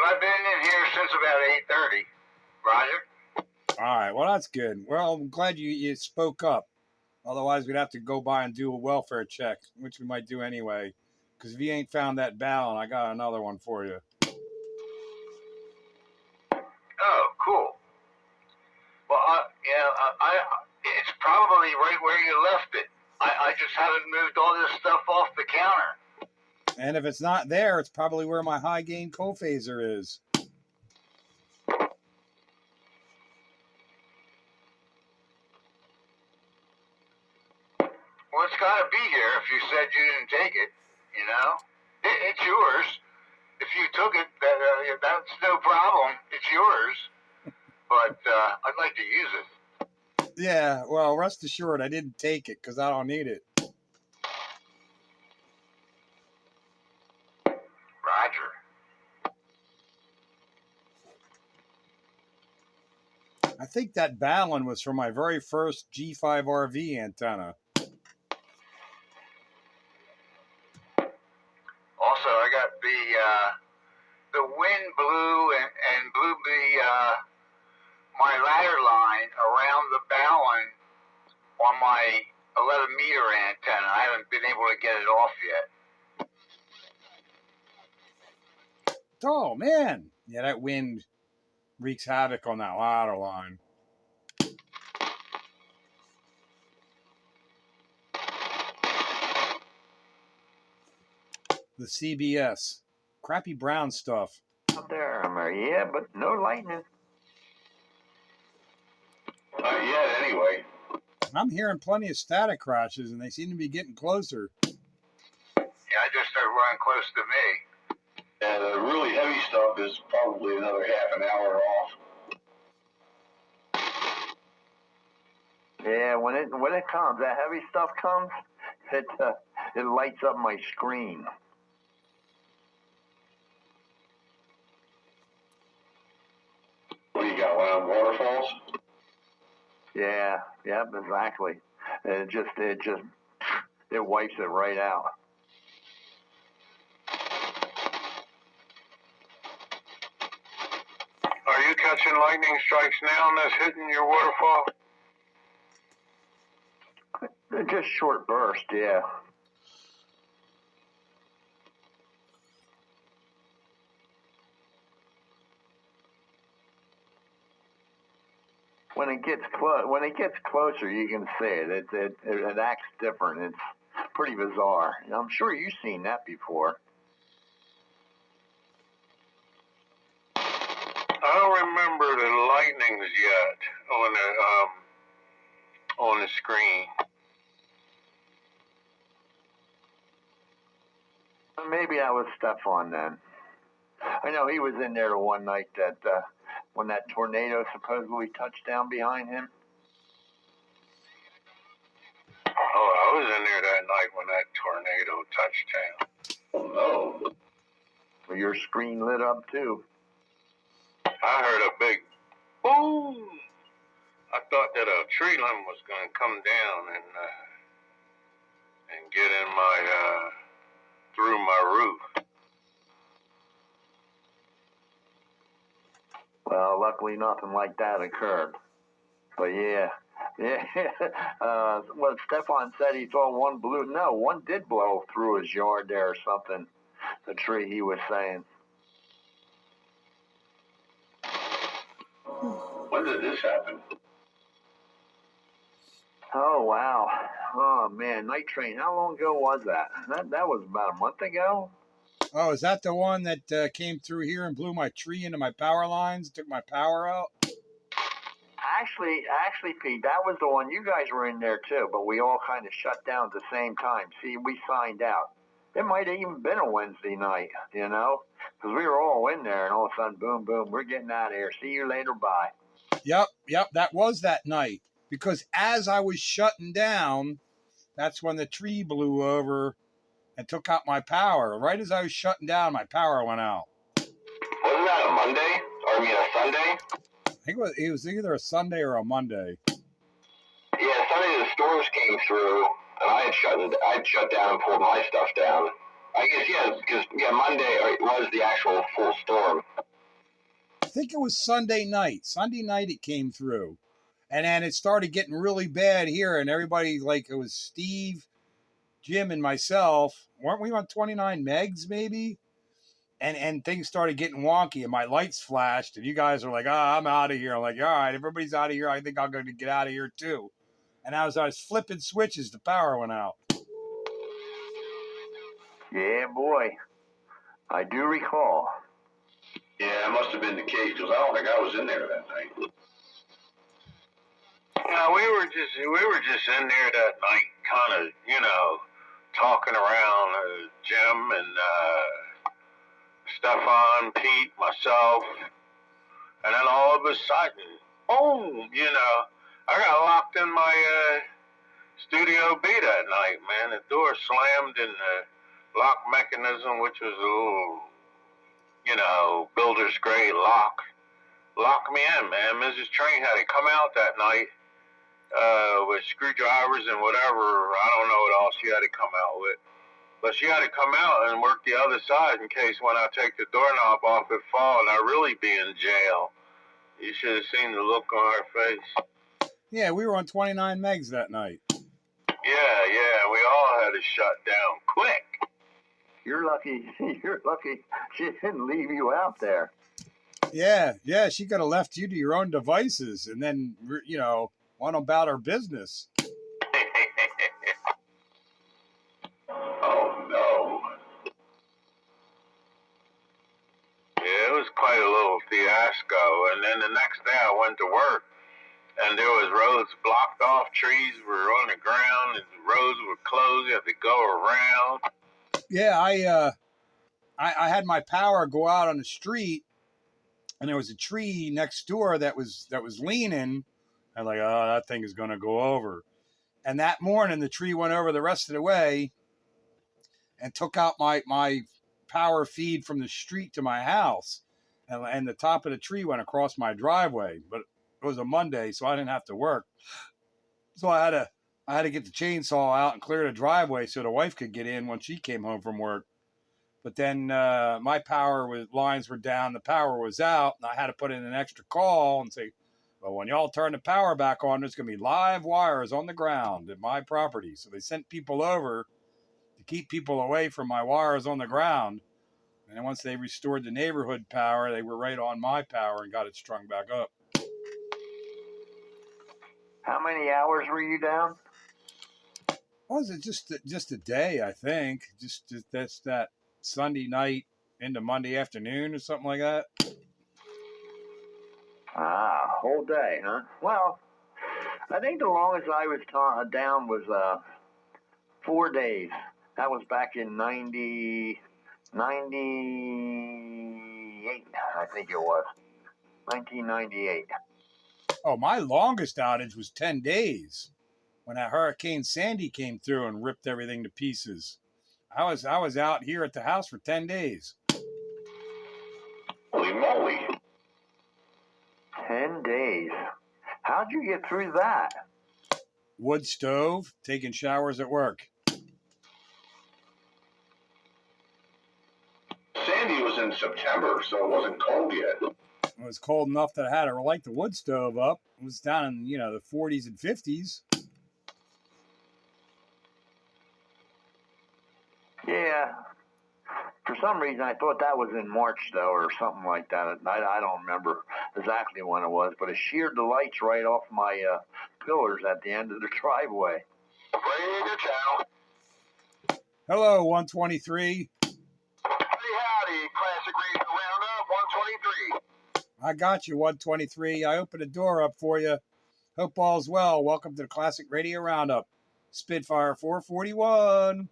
I've been in here since about 8:30. Roger? All right, well, that's good. Well, I'm glad you spoke up. Otherwise, we'd have to go by and do a welfare check, which we might do anyway. Because if you ain't found that ballon, I got another one for you. Oh, cool. Well, it's probably right where you left it. I just haven't moved all this stuff off the counter. And if it's not there, it's probably where my high gain co-phaser is. Well, it's got to be here if you said you didn't take it, you know? It's yours. If you took it, that's no problem. It's yours. But I'd like to use it. Yeah, well, rest assured, I didn't take it because I don't need it. Roger. I think that ballon was for my very first G5 RV antenna. Also, I got the wind blew and blew my ladder line around the ballon on my 11-meter antenna. I haven't been able to get it off yet. Oh, man. Yeah, that wind wreaks havoc on that ladder line. The CBS. Crappy brown stuff. Out there, yeah, but no lightning. Not yet, anyway. I'm hearing plenty of static crashes, and they seem to be getting closer. Yeah, I just started running close to me. And the really heavy stuff is probably another half an hour off. Yeah, when it comes, that heavy stuff comes, it lights up my screen. What do you got, one of them waterfalls? Yeah, yep, exactly. It wipes it right out. Are you catching lightning strikes now that's hitting your waterfall? Just short burst, yeah. When it gets closer, you can see it. It acts different. It's pretty bizarre. I'm sure you've seen that before. I don't remember the lightnings yet on the screen. Maybe I was Stefan then. I know he was in there the one night that when that tornado supposedly touched down behind him. Oh, I was in there that night when that tornado touched down. Oh no. Well, your screen lit up too. I heard a big boom. I thought that a tree limb was going to come down and get in my through my roof. Well, luckily nothing like that occurred. But yeah. What Stefan said, he saw one did blow through his yard there or something. The tree, he was saying. When did this happen? Oh wow. Oh man, Night Train. How long ago was that? That was about a month ago. Oh, is that the one that came through here and blew my tree into my power lines, took my power out? Actually, Pete, that was the one. You guys were in there too, but we all kind of shut down at the same time. See, we signed out. It might have even been a Wednesday night, you know, because we were all in there, and all of a sudden, boom, boom, we're getting out of here. See you later, bye. Yep, that was that night. Because as I was shutting down, that's when the tree blew over and took out my power. Right as I was shutting down, my power went out. Wasn't that a Monday? Or I mean a Sunday? I think it was either a Sunday or a Monday. Yeah, Sunday the storms came through, and I'd shut down and pulled my stuff down. I guess, yeah, because Monday was the actual full storm. I think it was Sunday night. Sunday night it came through. And then it started getting really bad here, and everybody, like, it was Steve, Jim, and myself. Weren't we on 29 megs, maybe? And things started getting wonky, and my lights flashed, and you guys were like, I'm out of here. I'm like, all right, everybody's out of here. I think I'm going to get out of here, too. And as I was flipping switches, the power went out. Yeah, boy. I do recall. Yeah, it must have been the case because I don't think I was in there that night. Yeah, we were just in there that night, kind of, talking around. Jim and Stefan, Pete, myself, and then all of a sudden, boom! I got locked in my Studio B that night, man. The door slammed and the lock mechanism, which was a little, builder's grade lock, locked me in, man. Mrs. Train had to come out that night with screwdrivers and whatever. I don't know what else she had to come out with. But she had to come out and work the other side in case when I take the doorknob off it fall and I really be in jail. You should have seen the look on her face. Yeah, we were on 29 megs that night. Yeah, we all had to shut down quick. You're lucky she didn't leave you out there. Yeah, she could have left you to your own devices and then, went about her business. Oh no. Yeah, it was quite a little fiasco. And then the next day I went to work and there was roads blocked off, trees were on the ground, and the roads were closed, you had to go around. Yeah, I had my power go out on the street, and there was a tree next door that was leaning. I'm like, oh, that thing is going to go over. And that morning, the tree went over the rest of the way and took out my power feed from the street to my house. And the top of the tree went across my driveway. But it was a Monday, so I didn't have to work. So I had to get the chainsaw out and clear the driveway so the wife could get in when she came home from work. But then my lines were down, the power was out, and I had to put in an extra call and say, But when y'all turn the power back on, there's going to be live wires on the ground at my property. So they sent people over to keep people away from my wires on the ground. And then once they restored the neighborhood power, they were right on my power and got it strung back up. How many hours were you down? Was it just a day, I think. Just that's that Sunday night into Monday afternoon or something like that. Ah, whole day, huh? Well, I think the longest I was down was 4 days. That was back in 98, I think it was. 1998. Oh, my longest outage was 10 days when that Hurricane Sandy came through and ripped everything to pieces. I was out here at the house for 10 days. Holy moly. 10 days. How'd you get through that? Wood stove, taking showers at work. Sandy was in September, so it wasn't cold yet. It was cold enough that I had to light the wood stove up. It was down in, the 40s and 50s. Yeah. For some reason, I thought that was in March, though, or something like that. I don't remember exactly when it was, but it sheared the lights right off my pillars at the end of the driveway. Ready to chow. Hello, 123. Howdy, Classic Radio Roundup 123. I got you, 123. I opened the door up for you. Hope all's well. Welcome to the Classic Radio Roundup. Spitfire 441.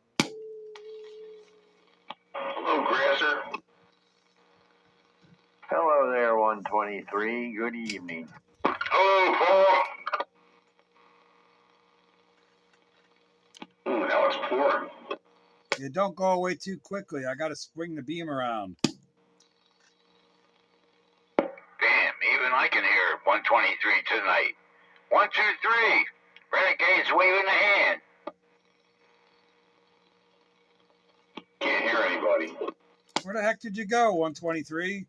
Hello, Grasser. Hello there, 123. Good evening. Hello, Paul. Ooh, now it's pouring. Yeah, don't go away too quickly. I got to swing the beam around. Damn, even I can hear 123 tonight. 123. Renegades waving the hand. Can't hear anybody. Where the heck did you go, 123?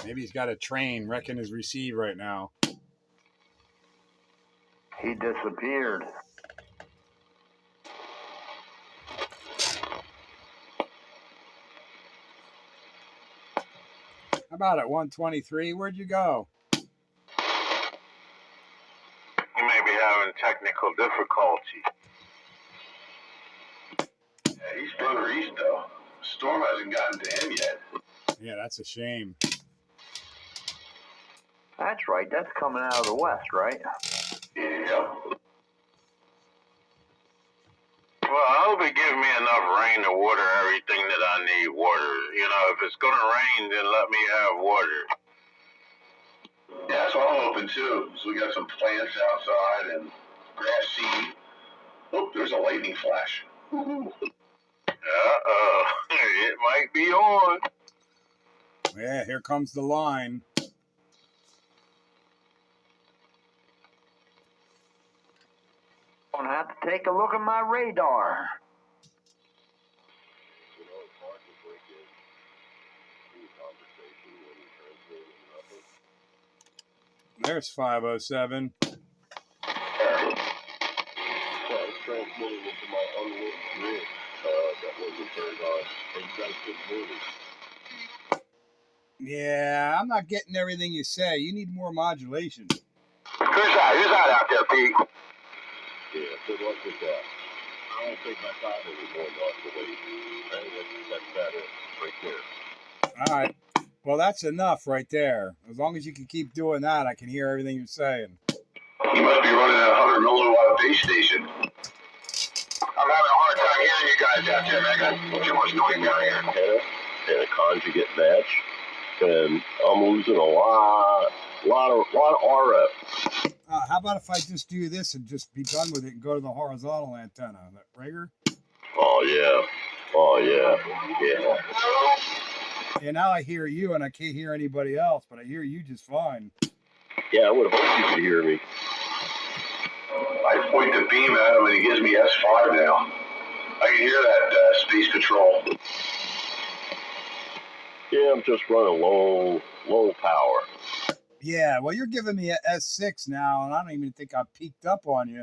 Maybe he's got a train wrecking his receive right now. He disappeared. How about it, 123? Where'd you go? You may be having technical difficulty. Yeah, he's further east, though. The storm hasn't gotten to him yet. Yeah, that's a shame. That's right. That's coming out of the west, right? Yeah. Well, I hope it gives me enough rain to water everything that I need water. You know, if it's going to rain, then let me have water. Yeah, that's what I'm hoping, too. So we got some plants outside and grass seed. Oh, there's a lightning flash. Woo-hoo. Uh-oh. It might be on. Yeah, here comes the line. I'm gonna have to take a look at my radar. There's 507. Transmitting into my unlit grid that wasn't turned on. And you guys keep moving. Yeah, I'm not getting everything you say. You need more modulation. Who's that out there, Pete? Yeah, good luck with that. I don't think my father was going off the way. That's better right there. All right. Well, that's enough right there. As long as you can keep doing that, I can hear everything you're saying. You must be running a 100 milliwatt base station. I'm having a hard time hearing you guys out there, man. I got too much noise down here. And a conjugate match. And I'm losing a lot of RF. How about if I just do this and just be done with it and go to the horizontal antenna? That rigor? Oh, yeah. Yeah, now I hear you and I can't hear anybody else, but I hear you just fine. Yeah, I would hope you could hear me. I point the beam at him and he gives me S5 now. I can hear that space control. Yeah, I'm just running low power. Yeah, well, you're giving me a S6 now, and I don't even think I peaked up on you.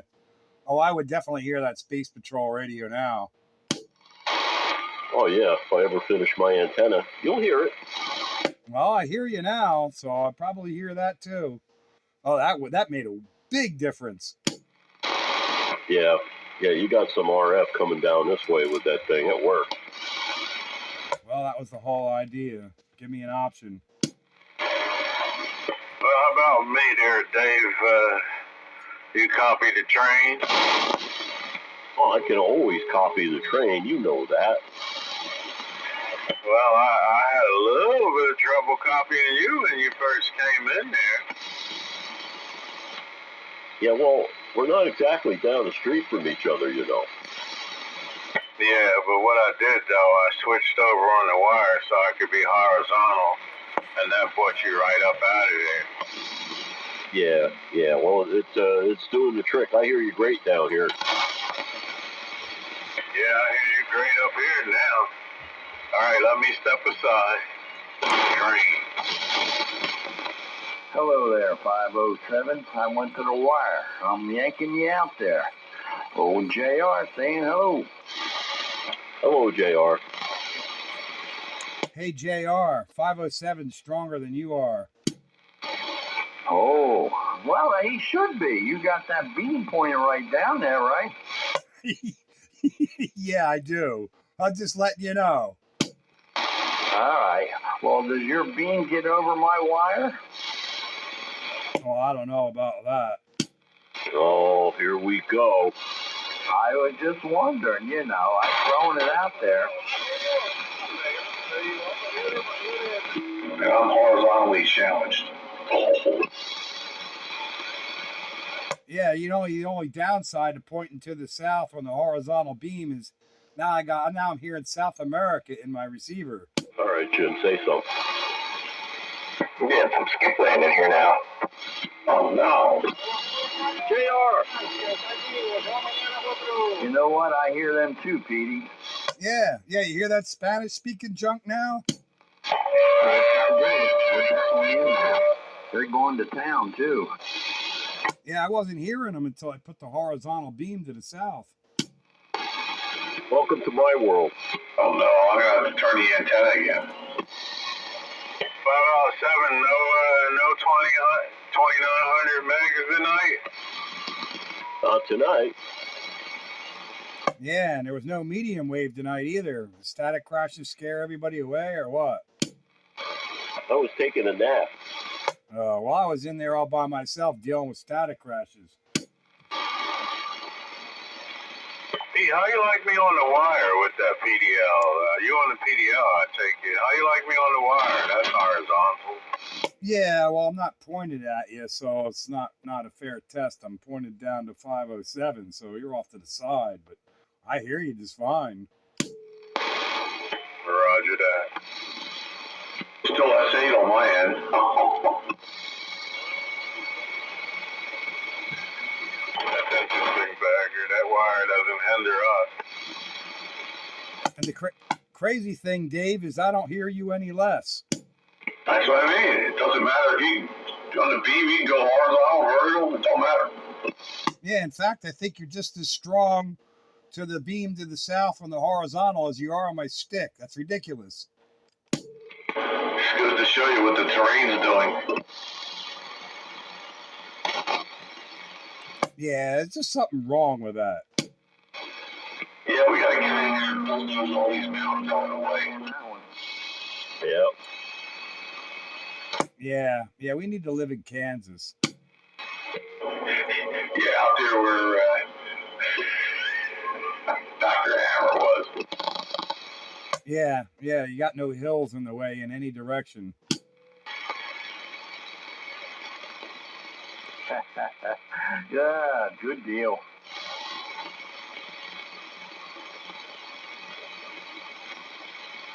Oh, I would definitely hear that Space Patrol radio now. Oh yeah, if I ever finish my antenna, you'll hear it. Well, I hear you now, so I'll probably hear that too. Oh, that made a big difference. Yeah, you got some RF coming down this way with that thing. It worked. Well, that was the whole idea. Give me an option. Well, how about me there, Dave? You copy the train? Oh, I can always copy the train. You know that. Well, I had a little bit of trouble copying you when you first came in there. Yeah, well, we're not exactly down the street from each other, you know. Yeah, but what I did, though, I switched over on the wire so I could be horizontal, and that brought you right up out of there. Yeah, well, it's doing the trick. I hear you great down here. Yeah, I hear you great up here now. All right, let me step aside. Train. Hello there, 507. I went to the wire. I'm yanking you out there. Old JR saying hello. Hello, JR. Hey, JR, 507 stronger than you are. Oh, well, he should be. You got that beam pointing right down there, right? Yeah, I do. I'm just letting you know. All right. Well, does your beam get over my wire? Well, I don't know about that. Oh, here we go. I was just wondering, you know, I'm throwing it out there. I'm horizontally challenged. Oh. Yeah, you know, the only downside to pointing to the south on the horizontal beam is now I'm hearing South America in my receiver. All right, Jim, say something. We're getting some skip land in here now. Oh no. JR! You know what? I hear them too, Petey. Yeah, you hear that Spanish-speaking junk now? They're going to town, too. Yeah, I wasn't hearing them until I put the horizontal beam to the south. Welcome to my world. Oh no, I'm gonna have to turn the antenna again. 507, no 2900 megas a night? Not tonight. Yeah, and there was no medium wave tonight either. The static crashes scare everybody away or what? I was taking a nap. Well, I was in there all by myself dealing with static crashes. Pete, how you like me on the wire with that PDL? You on the PDL, I take it. How you like me on the wire? That's horizontal. Yeah, well, I'm not pointed at you, so it's not a fair test. I'm pointed down to 507, so you're off to the side, but I hear you just fine. Roger that. Still S8 on my end. That's interesting, Bagger. That wire doesn't hinder us. And the crazy thing, Dave, is I don't hear you any less. That's what I mean. It doesn't matter if you on the beam, you can go horizontal, vertical, it don't matter. Yeah, in fact, I think you're just as strong to the beam to the south on the horizontal as you are on my stick. That's ridiculous. It's good to show you what the terrain's doing. Yeah, there's just something wrong with that. Yeah, we gotta get all these mountains going away. Yep. Yeah, we need to live in Kansas. Yeah, out there where Dr. Hammer was. Yeah, you got no hills in the way in any direction. Yeah, good deal.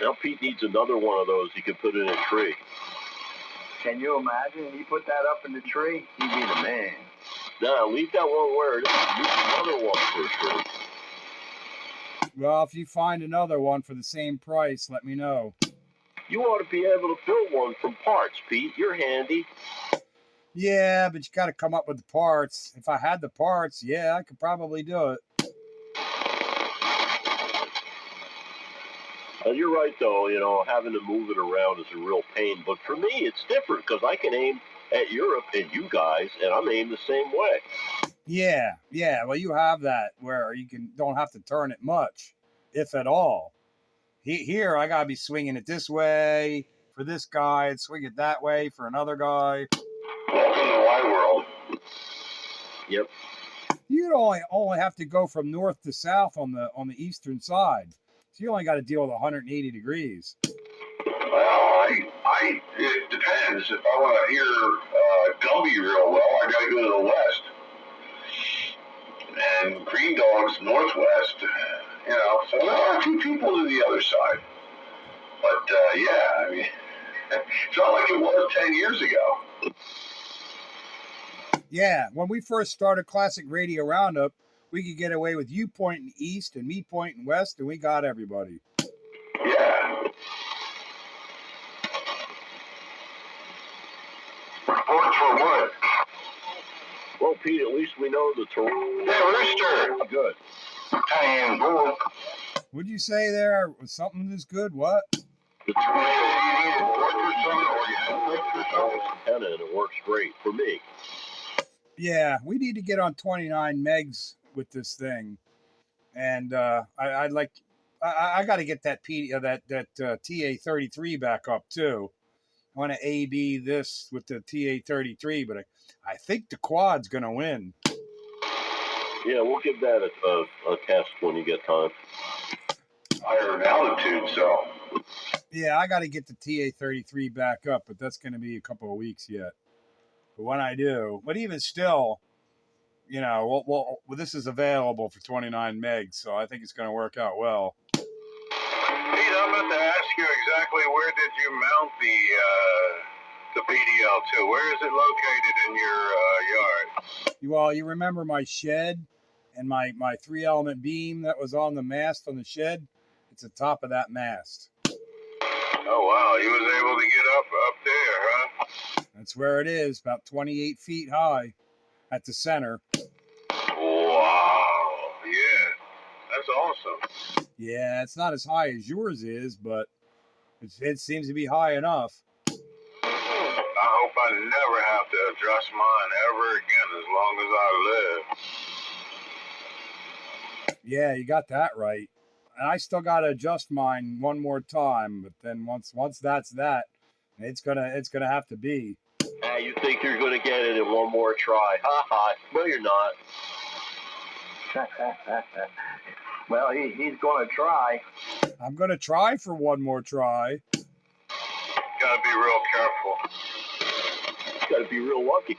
Now Pete needs another one of those he can put in a tree. Can you imagine he put that up in the tree? He'd be the man. Nah, leave that one where it is. Need another one for sure. Well, if you find another one for the same price, let me know. You ought to be able to build one from parts, Pete. You're handy. Yeah, but you got to come up with the parts. If I had the parts, yeah, I could probably do it. You're right, though. You know, having to move it around is a real pain. But for me, it's different because I can aim at Europe and you guys, and I'm aimed the same way. Yeah. Well, you have that where you don't have to turn it much, if at all. Here, I gotta be swinging it this way for this guy, and swing it that way for another guy. Welcome to my world. Yep. You only have to go from north to south on the eastern side, so you only got to deal with 180 degrees. Well, it depends. If I want to hear Gumby real well, I got to go to the west. And Green Dog's northwest. You know, so there are 2 people to the other side. But yeah, I mean, it's not like it was 10 years ago. Yeah, when we first started Classic Radio Roundup, we could get away with you pointing east and me pointing west, and we got everybody. Yeah. Reports for what? Well, Pete, at least we know the terrain. Hey, Rooster. Good. Hey, Bull. What'd you say there? Was something this good? What? The antenna, and it works great for me. Yeah, we need to get on 29 megs with this thing, and I'd like. I got to get that TA33 back up too. I want to AB this with the TA33, but I think the quad's gonna win. Yeah, we'll give that a test when you get time. Higher altitude, so. Yeah, I got to get the TA33 back up, but that's going to be a couple of weeks yet. But when I do, but even still, you know, well, this is available for 29 megs, so I think it's going to work out well. Pete, I'm about to ask you exactly where did you mount the PDL2? Where is it located in your yard? Well, you remember my shed and my 3-element beam that was on the mast on the shed? It's the top of that mast. Oh, wow. You was able to get up there, huh? That's where it is, about 28 feet high at the center. Wow. Yeah. That's awesome. Yeah, it's not as high as yours is, but it seems to be high enough. I hope I never have to adjust mine ever again as long as I live. Yeah, you got that right. And I still got to adjust mine one more time, but then once that's that, it's gonna have to be. You think you're gonna get it in one more try? Ha ha! No, you're not. Well, he's going to try. I'm gonna try for one more try. Gotta be real careful. You gotta be real lucky.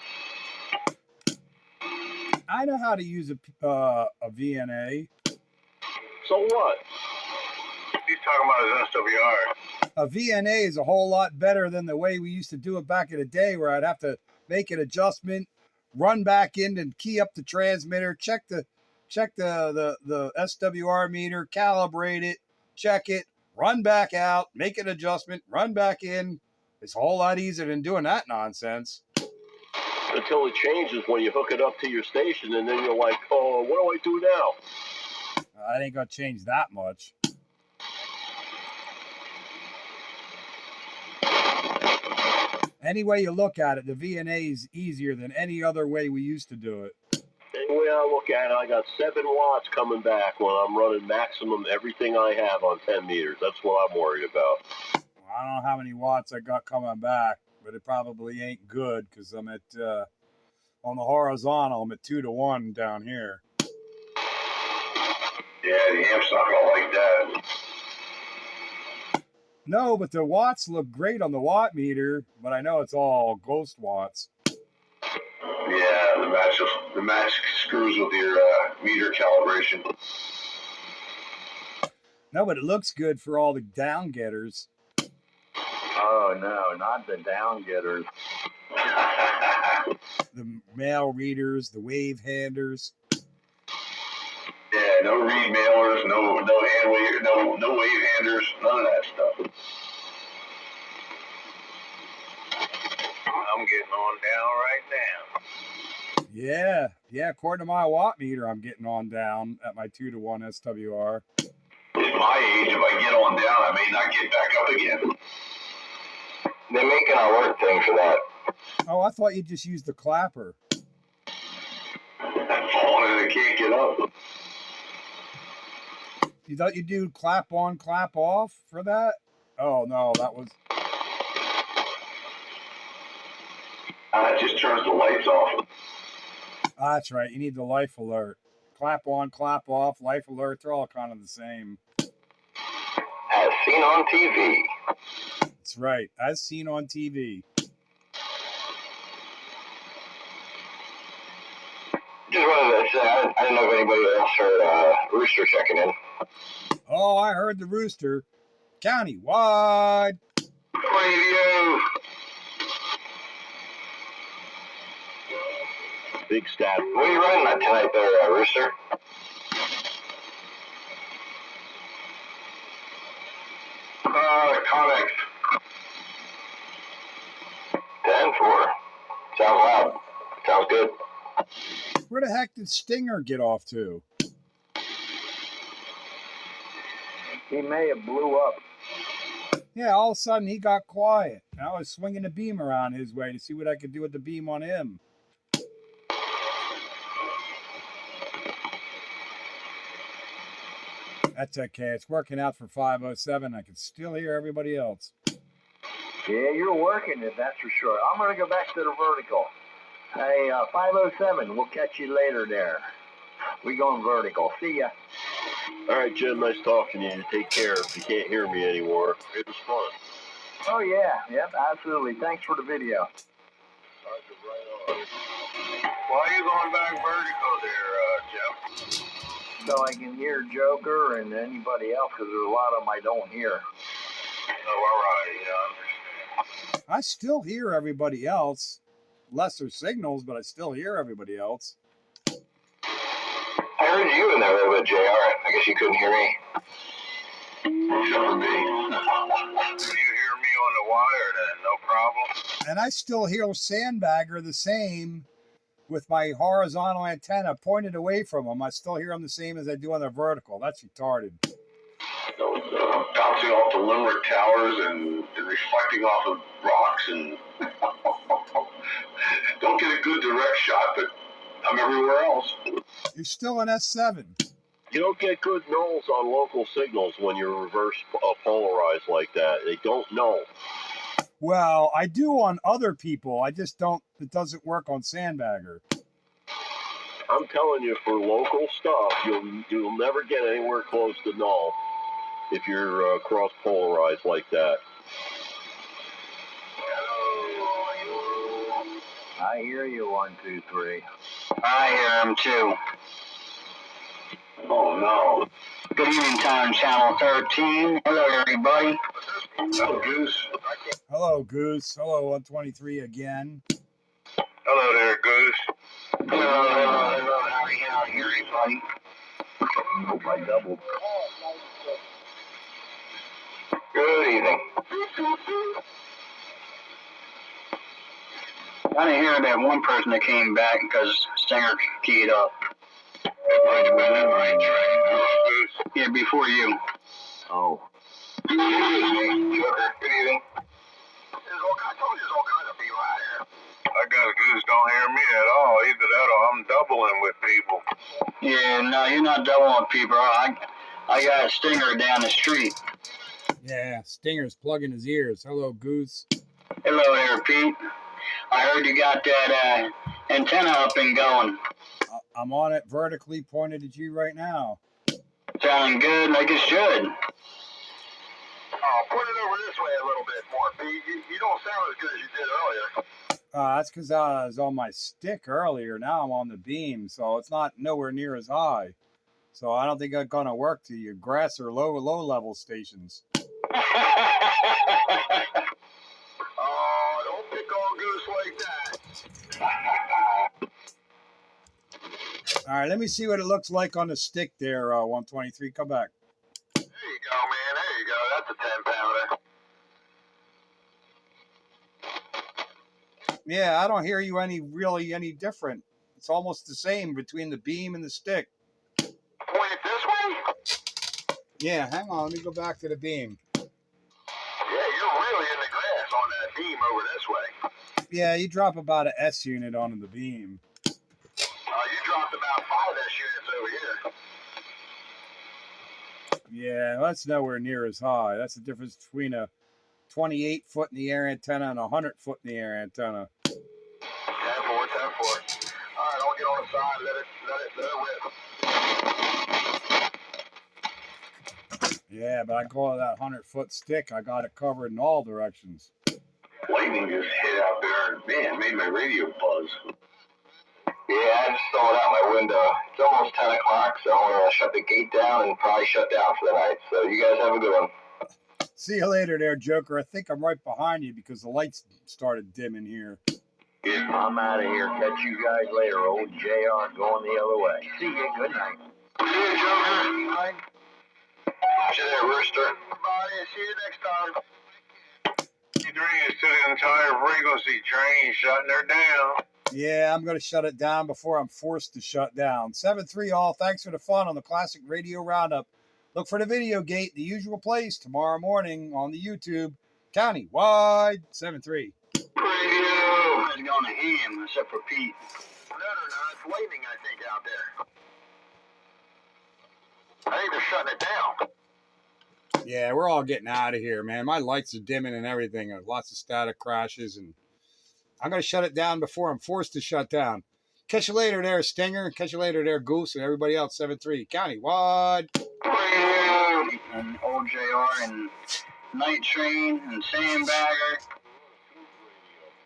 I know how to use a VNA. So what? He's talking about his SWR. A VNA is a whole lot better than the way we used to do it back in the day, where I'd have to make an adjustment, run back in and key up the transmitter, check the SWR meter, calibrate it, check it, run back out, make an adjustment, run back in. It's a whole lot easier than doing that nonsense. Until it changes when you hook it up to your station, and then you're like, oh, what do I do now? I ain't gonna change that much. Any way you look at it, the VNA is easier than any other way we used to do it. Any way I look at it, I got 7 watts coming back when I'm running maximum everything I have on 10 meters. That's what I'm worried about. I don't know how many watts I got coming back, but it probably ain't good because I'm at, on the horizontal, I'm at 2 to 1 down here. Yeah, the amp's not gonna like that. No, but the watts look great on the watt meter, but I know it's all ghost watts. Yeah, the match screws with your meter calibration. No, but it looks good for all the down getters. Oh, no, not the down getters. The mail readers, the wave handers. Yeah, no read mailers, no hand wave, no wave handers, none of that stuff. getting on down right now. Yeah. According to my watt meter, I'm getting on down at my 2-to-1 SWR. At my age, if I get on down, I may not get back up again. They make an alert thing for that. Oh, I thought you just used the clapper. I'm falling and I can't get up. You thought you do clap on, clap off for that? Oh no, that was. It just turns the lights off. That's right. You need the life alert. Clap on, clap off, life alert. They're all kind of the same. As seen on TV. That's right. As seen on TV. Just wanted to say, I didn't know if anybody else heard Rooster checking in. Oh, I heard the rooster. Countywide. Radio. Big stat. What are you running at tonight there, Rooster? Comics. 10-4. Sounds loud. Sounds good. Where the heck did Stinger get off to? He may have blew up. Yeah, all of a sudden he got quiet. And I was swinging the beam around his way to see what I could do with the beam on him. That's okay. It's working out for 507. I can still hear everybody else. Yeah, you're working it, that's for sure. I'm going to go back to the vertical. Hey, 507, we'll catch you later there. We going vertical. See ya. All right, Jim, nice talking to you. Take care if you can't hear me anymore. It was fun. Oh, yeah. Yep, absolutely. Thanks for the video. Right on. Why are you going back vertical there, Jeff? So I can hear Joker and anybody else, because there's a lot of them I don't hear. Oh, all right. Yeah, I understand. I still hear everybody else. Lesser signals, but I still hear everybody else. I heard you in there a little bit, JR. I guess you couldn't hear me. Except for me. Do you hear me on the wire then? No problem? And I still hear Sandbagger the same with my horizontal antenna pointed away from him. I still hear him the same as I do on the vertical. That's retarded. Bouncing off the Limerick towers and reflecting off of rocks and don't get a good direct shot, but I'm everywhere else. You're still an S7. You don't get good nulls on local signals when you're reverse polarized like that. They don't null. Well, I do on other people. I just don't. It doesn't work on Sandbagger. I'm telling you, for local stuff, you'll never get anywhere close to null if you're cross polarized like that. I hear you, 1, 2, 3. I hear him too. Oh no. Good evening, time channel 13. Hello, everybody. Hello, Goose. Hello, Goose. Hello, 123 again. Hello there, Goose. Hello. How are you, everybody? Hope I doubled. Good evening. I didn't hear that one person that came back because Stinger keyed up. Yeah, before you. Oh. Good evening. I told you there's all kinds of people out here. I got a Goose don't hear me at all. Either that or I'm doubling with people. Yeah, no, you're not doubling with people. I got a Stinger down the street. Yeah, Stinger's plugging his ears. Hello, Goose. Hello there, Pete. I heard you got that antenna up and going. I'm on it vertically pointed at you right now. Sounding good, like it should. Oh, put it over this way a little bit more, Pete. You don't sound as good as you did earlier. That's because I was on my stick earlier. Now I'm on the beam, so it's not nowhere near as high. So I don't think it's going to work to your grass or low level stations. Oh, don't pick on Goose like that. All right, let me see what it looks like on the stick there, 123. Come back. There you go, man. There you go. That's a 10-pounder. Yeah, I don't hear you any different. It's almost the same between the beam and the stick. Point it this way? Yeah, hang on. Let me go back to the beam. Yeah, you're really in the grass on that beam over this way. Yeah, you drop about an S unit onto the beam. You dropped about 5 S units over here. Yeah, that's nowhere near as high. That's the difference between a 28 foot in the air antenna and a 100 foot in the air antenna. 10-4, 10-4. All right, I'll get on the side. Let it rip. Yeah, but I call it that 100-foot stick. I got it covered in all directions. Lightning just hit out there and man, made my radio buzz. Yeah, I just saw it out my window. It's almost 10 o'clock, so I'm going to shut the gate down and probably shut down for the night. So you guys have a good one. See you later there, Joker. I think I'm right behind you because the lights started dimming here. Yeah. I'm out of here. Catch you guys later. Old JR going the other way. See you. Good night. See you, Joker. Night. See you there, Rooster. Bye. See you next time. 3 is to the entire frequency train, shutting her down. Yeah, I'm going to shut it down before I'm forced to shut down. 7-3 all. Thanks for the fun on the Classic Radio Roundup. Look for the video gate, the usual place, tomorrow morning on the YouTube. Countywide, 7-3. Radio. It's going to him, except for Pete. No. It's lightning, I think, out there. I think they're shutting it down. Yeah, we're all getting out of here, man. My lights are dimming and everything. There's lots of static crashes, and I'm going to shut it down before I'm forced to shut down. Catch you later there, Stinger. Catch you later there, Goose, and everybody else, 7-3. Countywide. And old JR and Night Train and Sandbagger.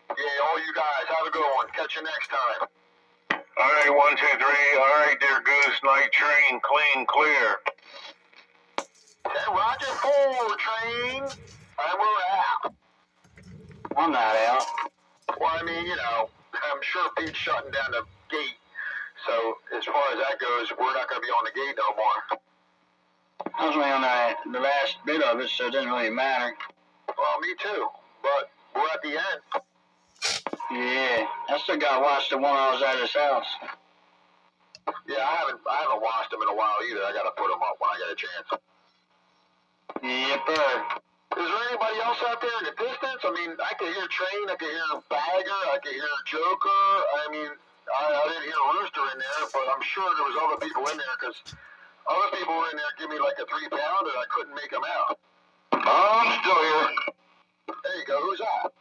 Yeah, all you guys, have a good one. Catch you next time. All right, 1, 2, 3. All right, there, Goose. Night Train, clean, clear. Hey, Roger, full train. And we're out. I'm not out. Well, I mean, you know, I'm sure Pete's shutting down the gate. So, as far as that goes, we're not going to be on the gate no more. I was on the last bit of it, so it doesn't really matter. Well, me too. But we're at the end. Yeah, I still got to watch the one I was at his house. Yeah, I haven't watched them in a while either. I got to put them up when I get a chance. Yepper. Is there anybody else out there in the distance? I mean, I could hear Train, I could hear Bagger, I could hear Joker. I mean, I didn't hear Rooster in there, but I'm sure there was other people in there because other people were in there give me like a 3-pounder. I couldn't make them out. I'm still here. There you go. Who's that?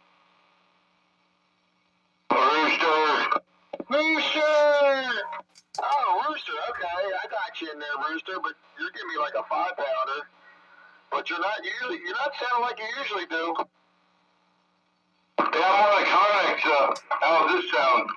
Rooster. Rooster. Oh, Rooster. Okay, I got you in there, Rooster. But you're giving me like a 5-pounder. But you're not sounding like you usually do. Yeah, I'm on the Connex. How's this sound?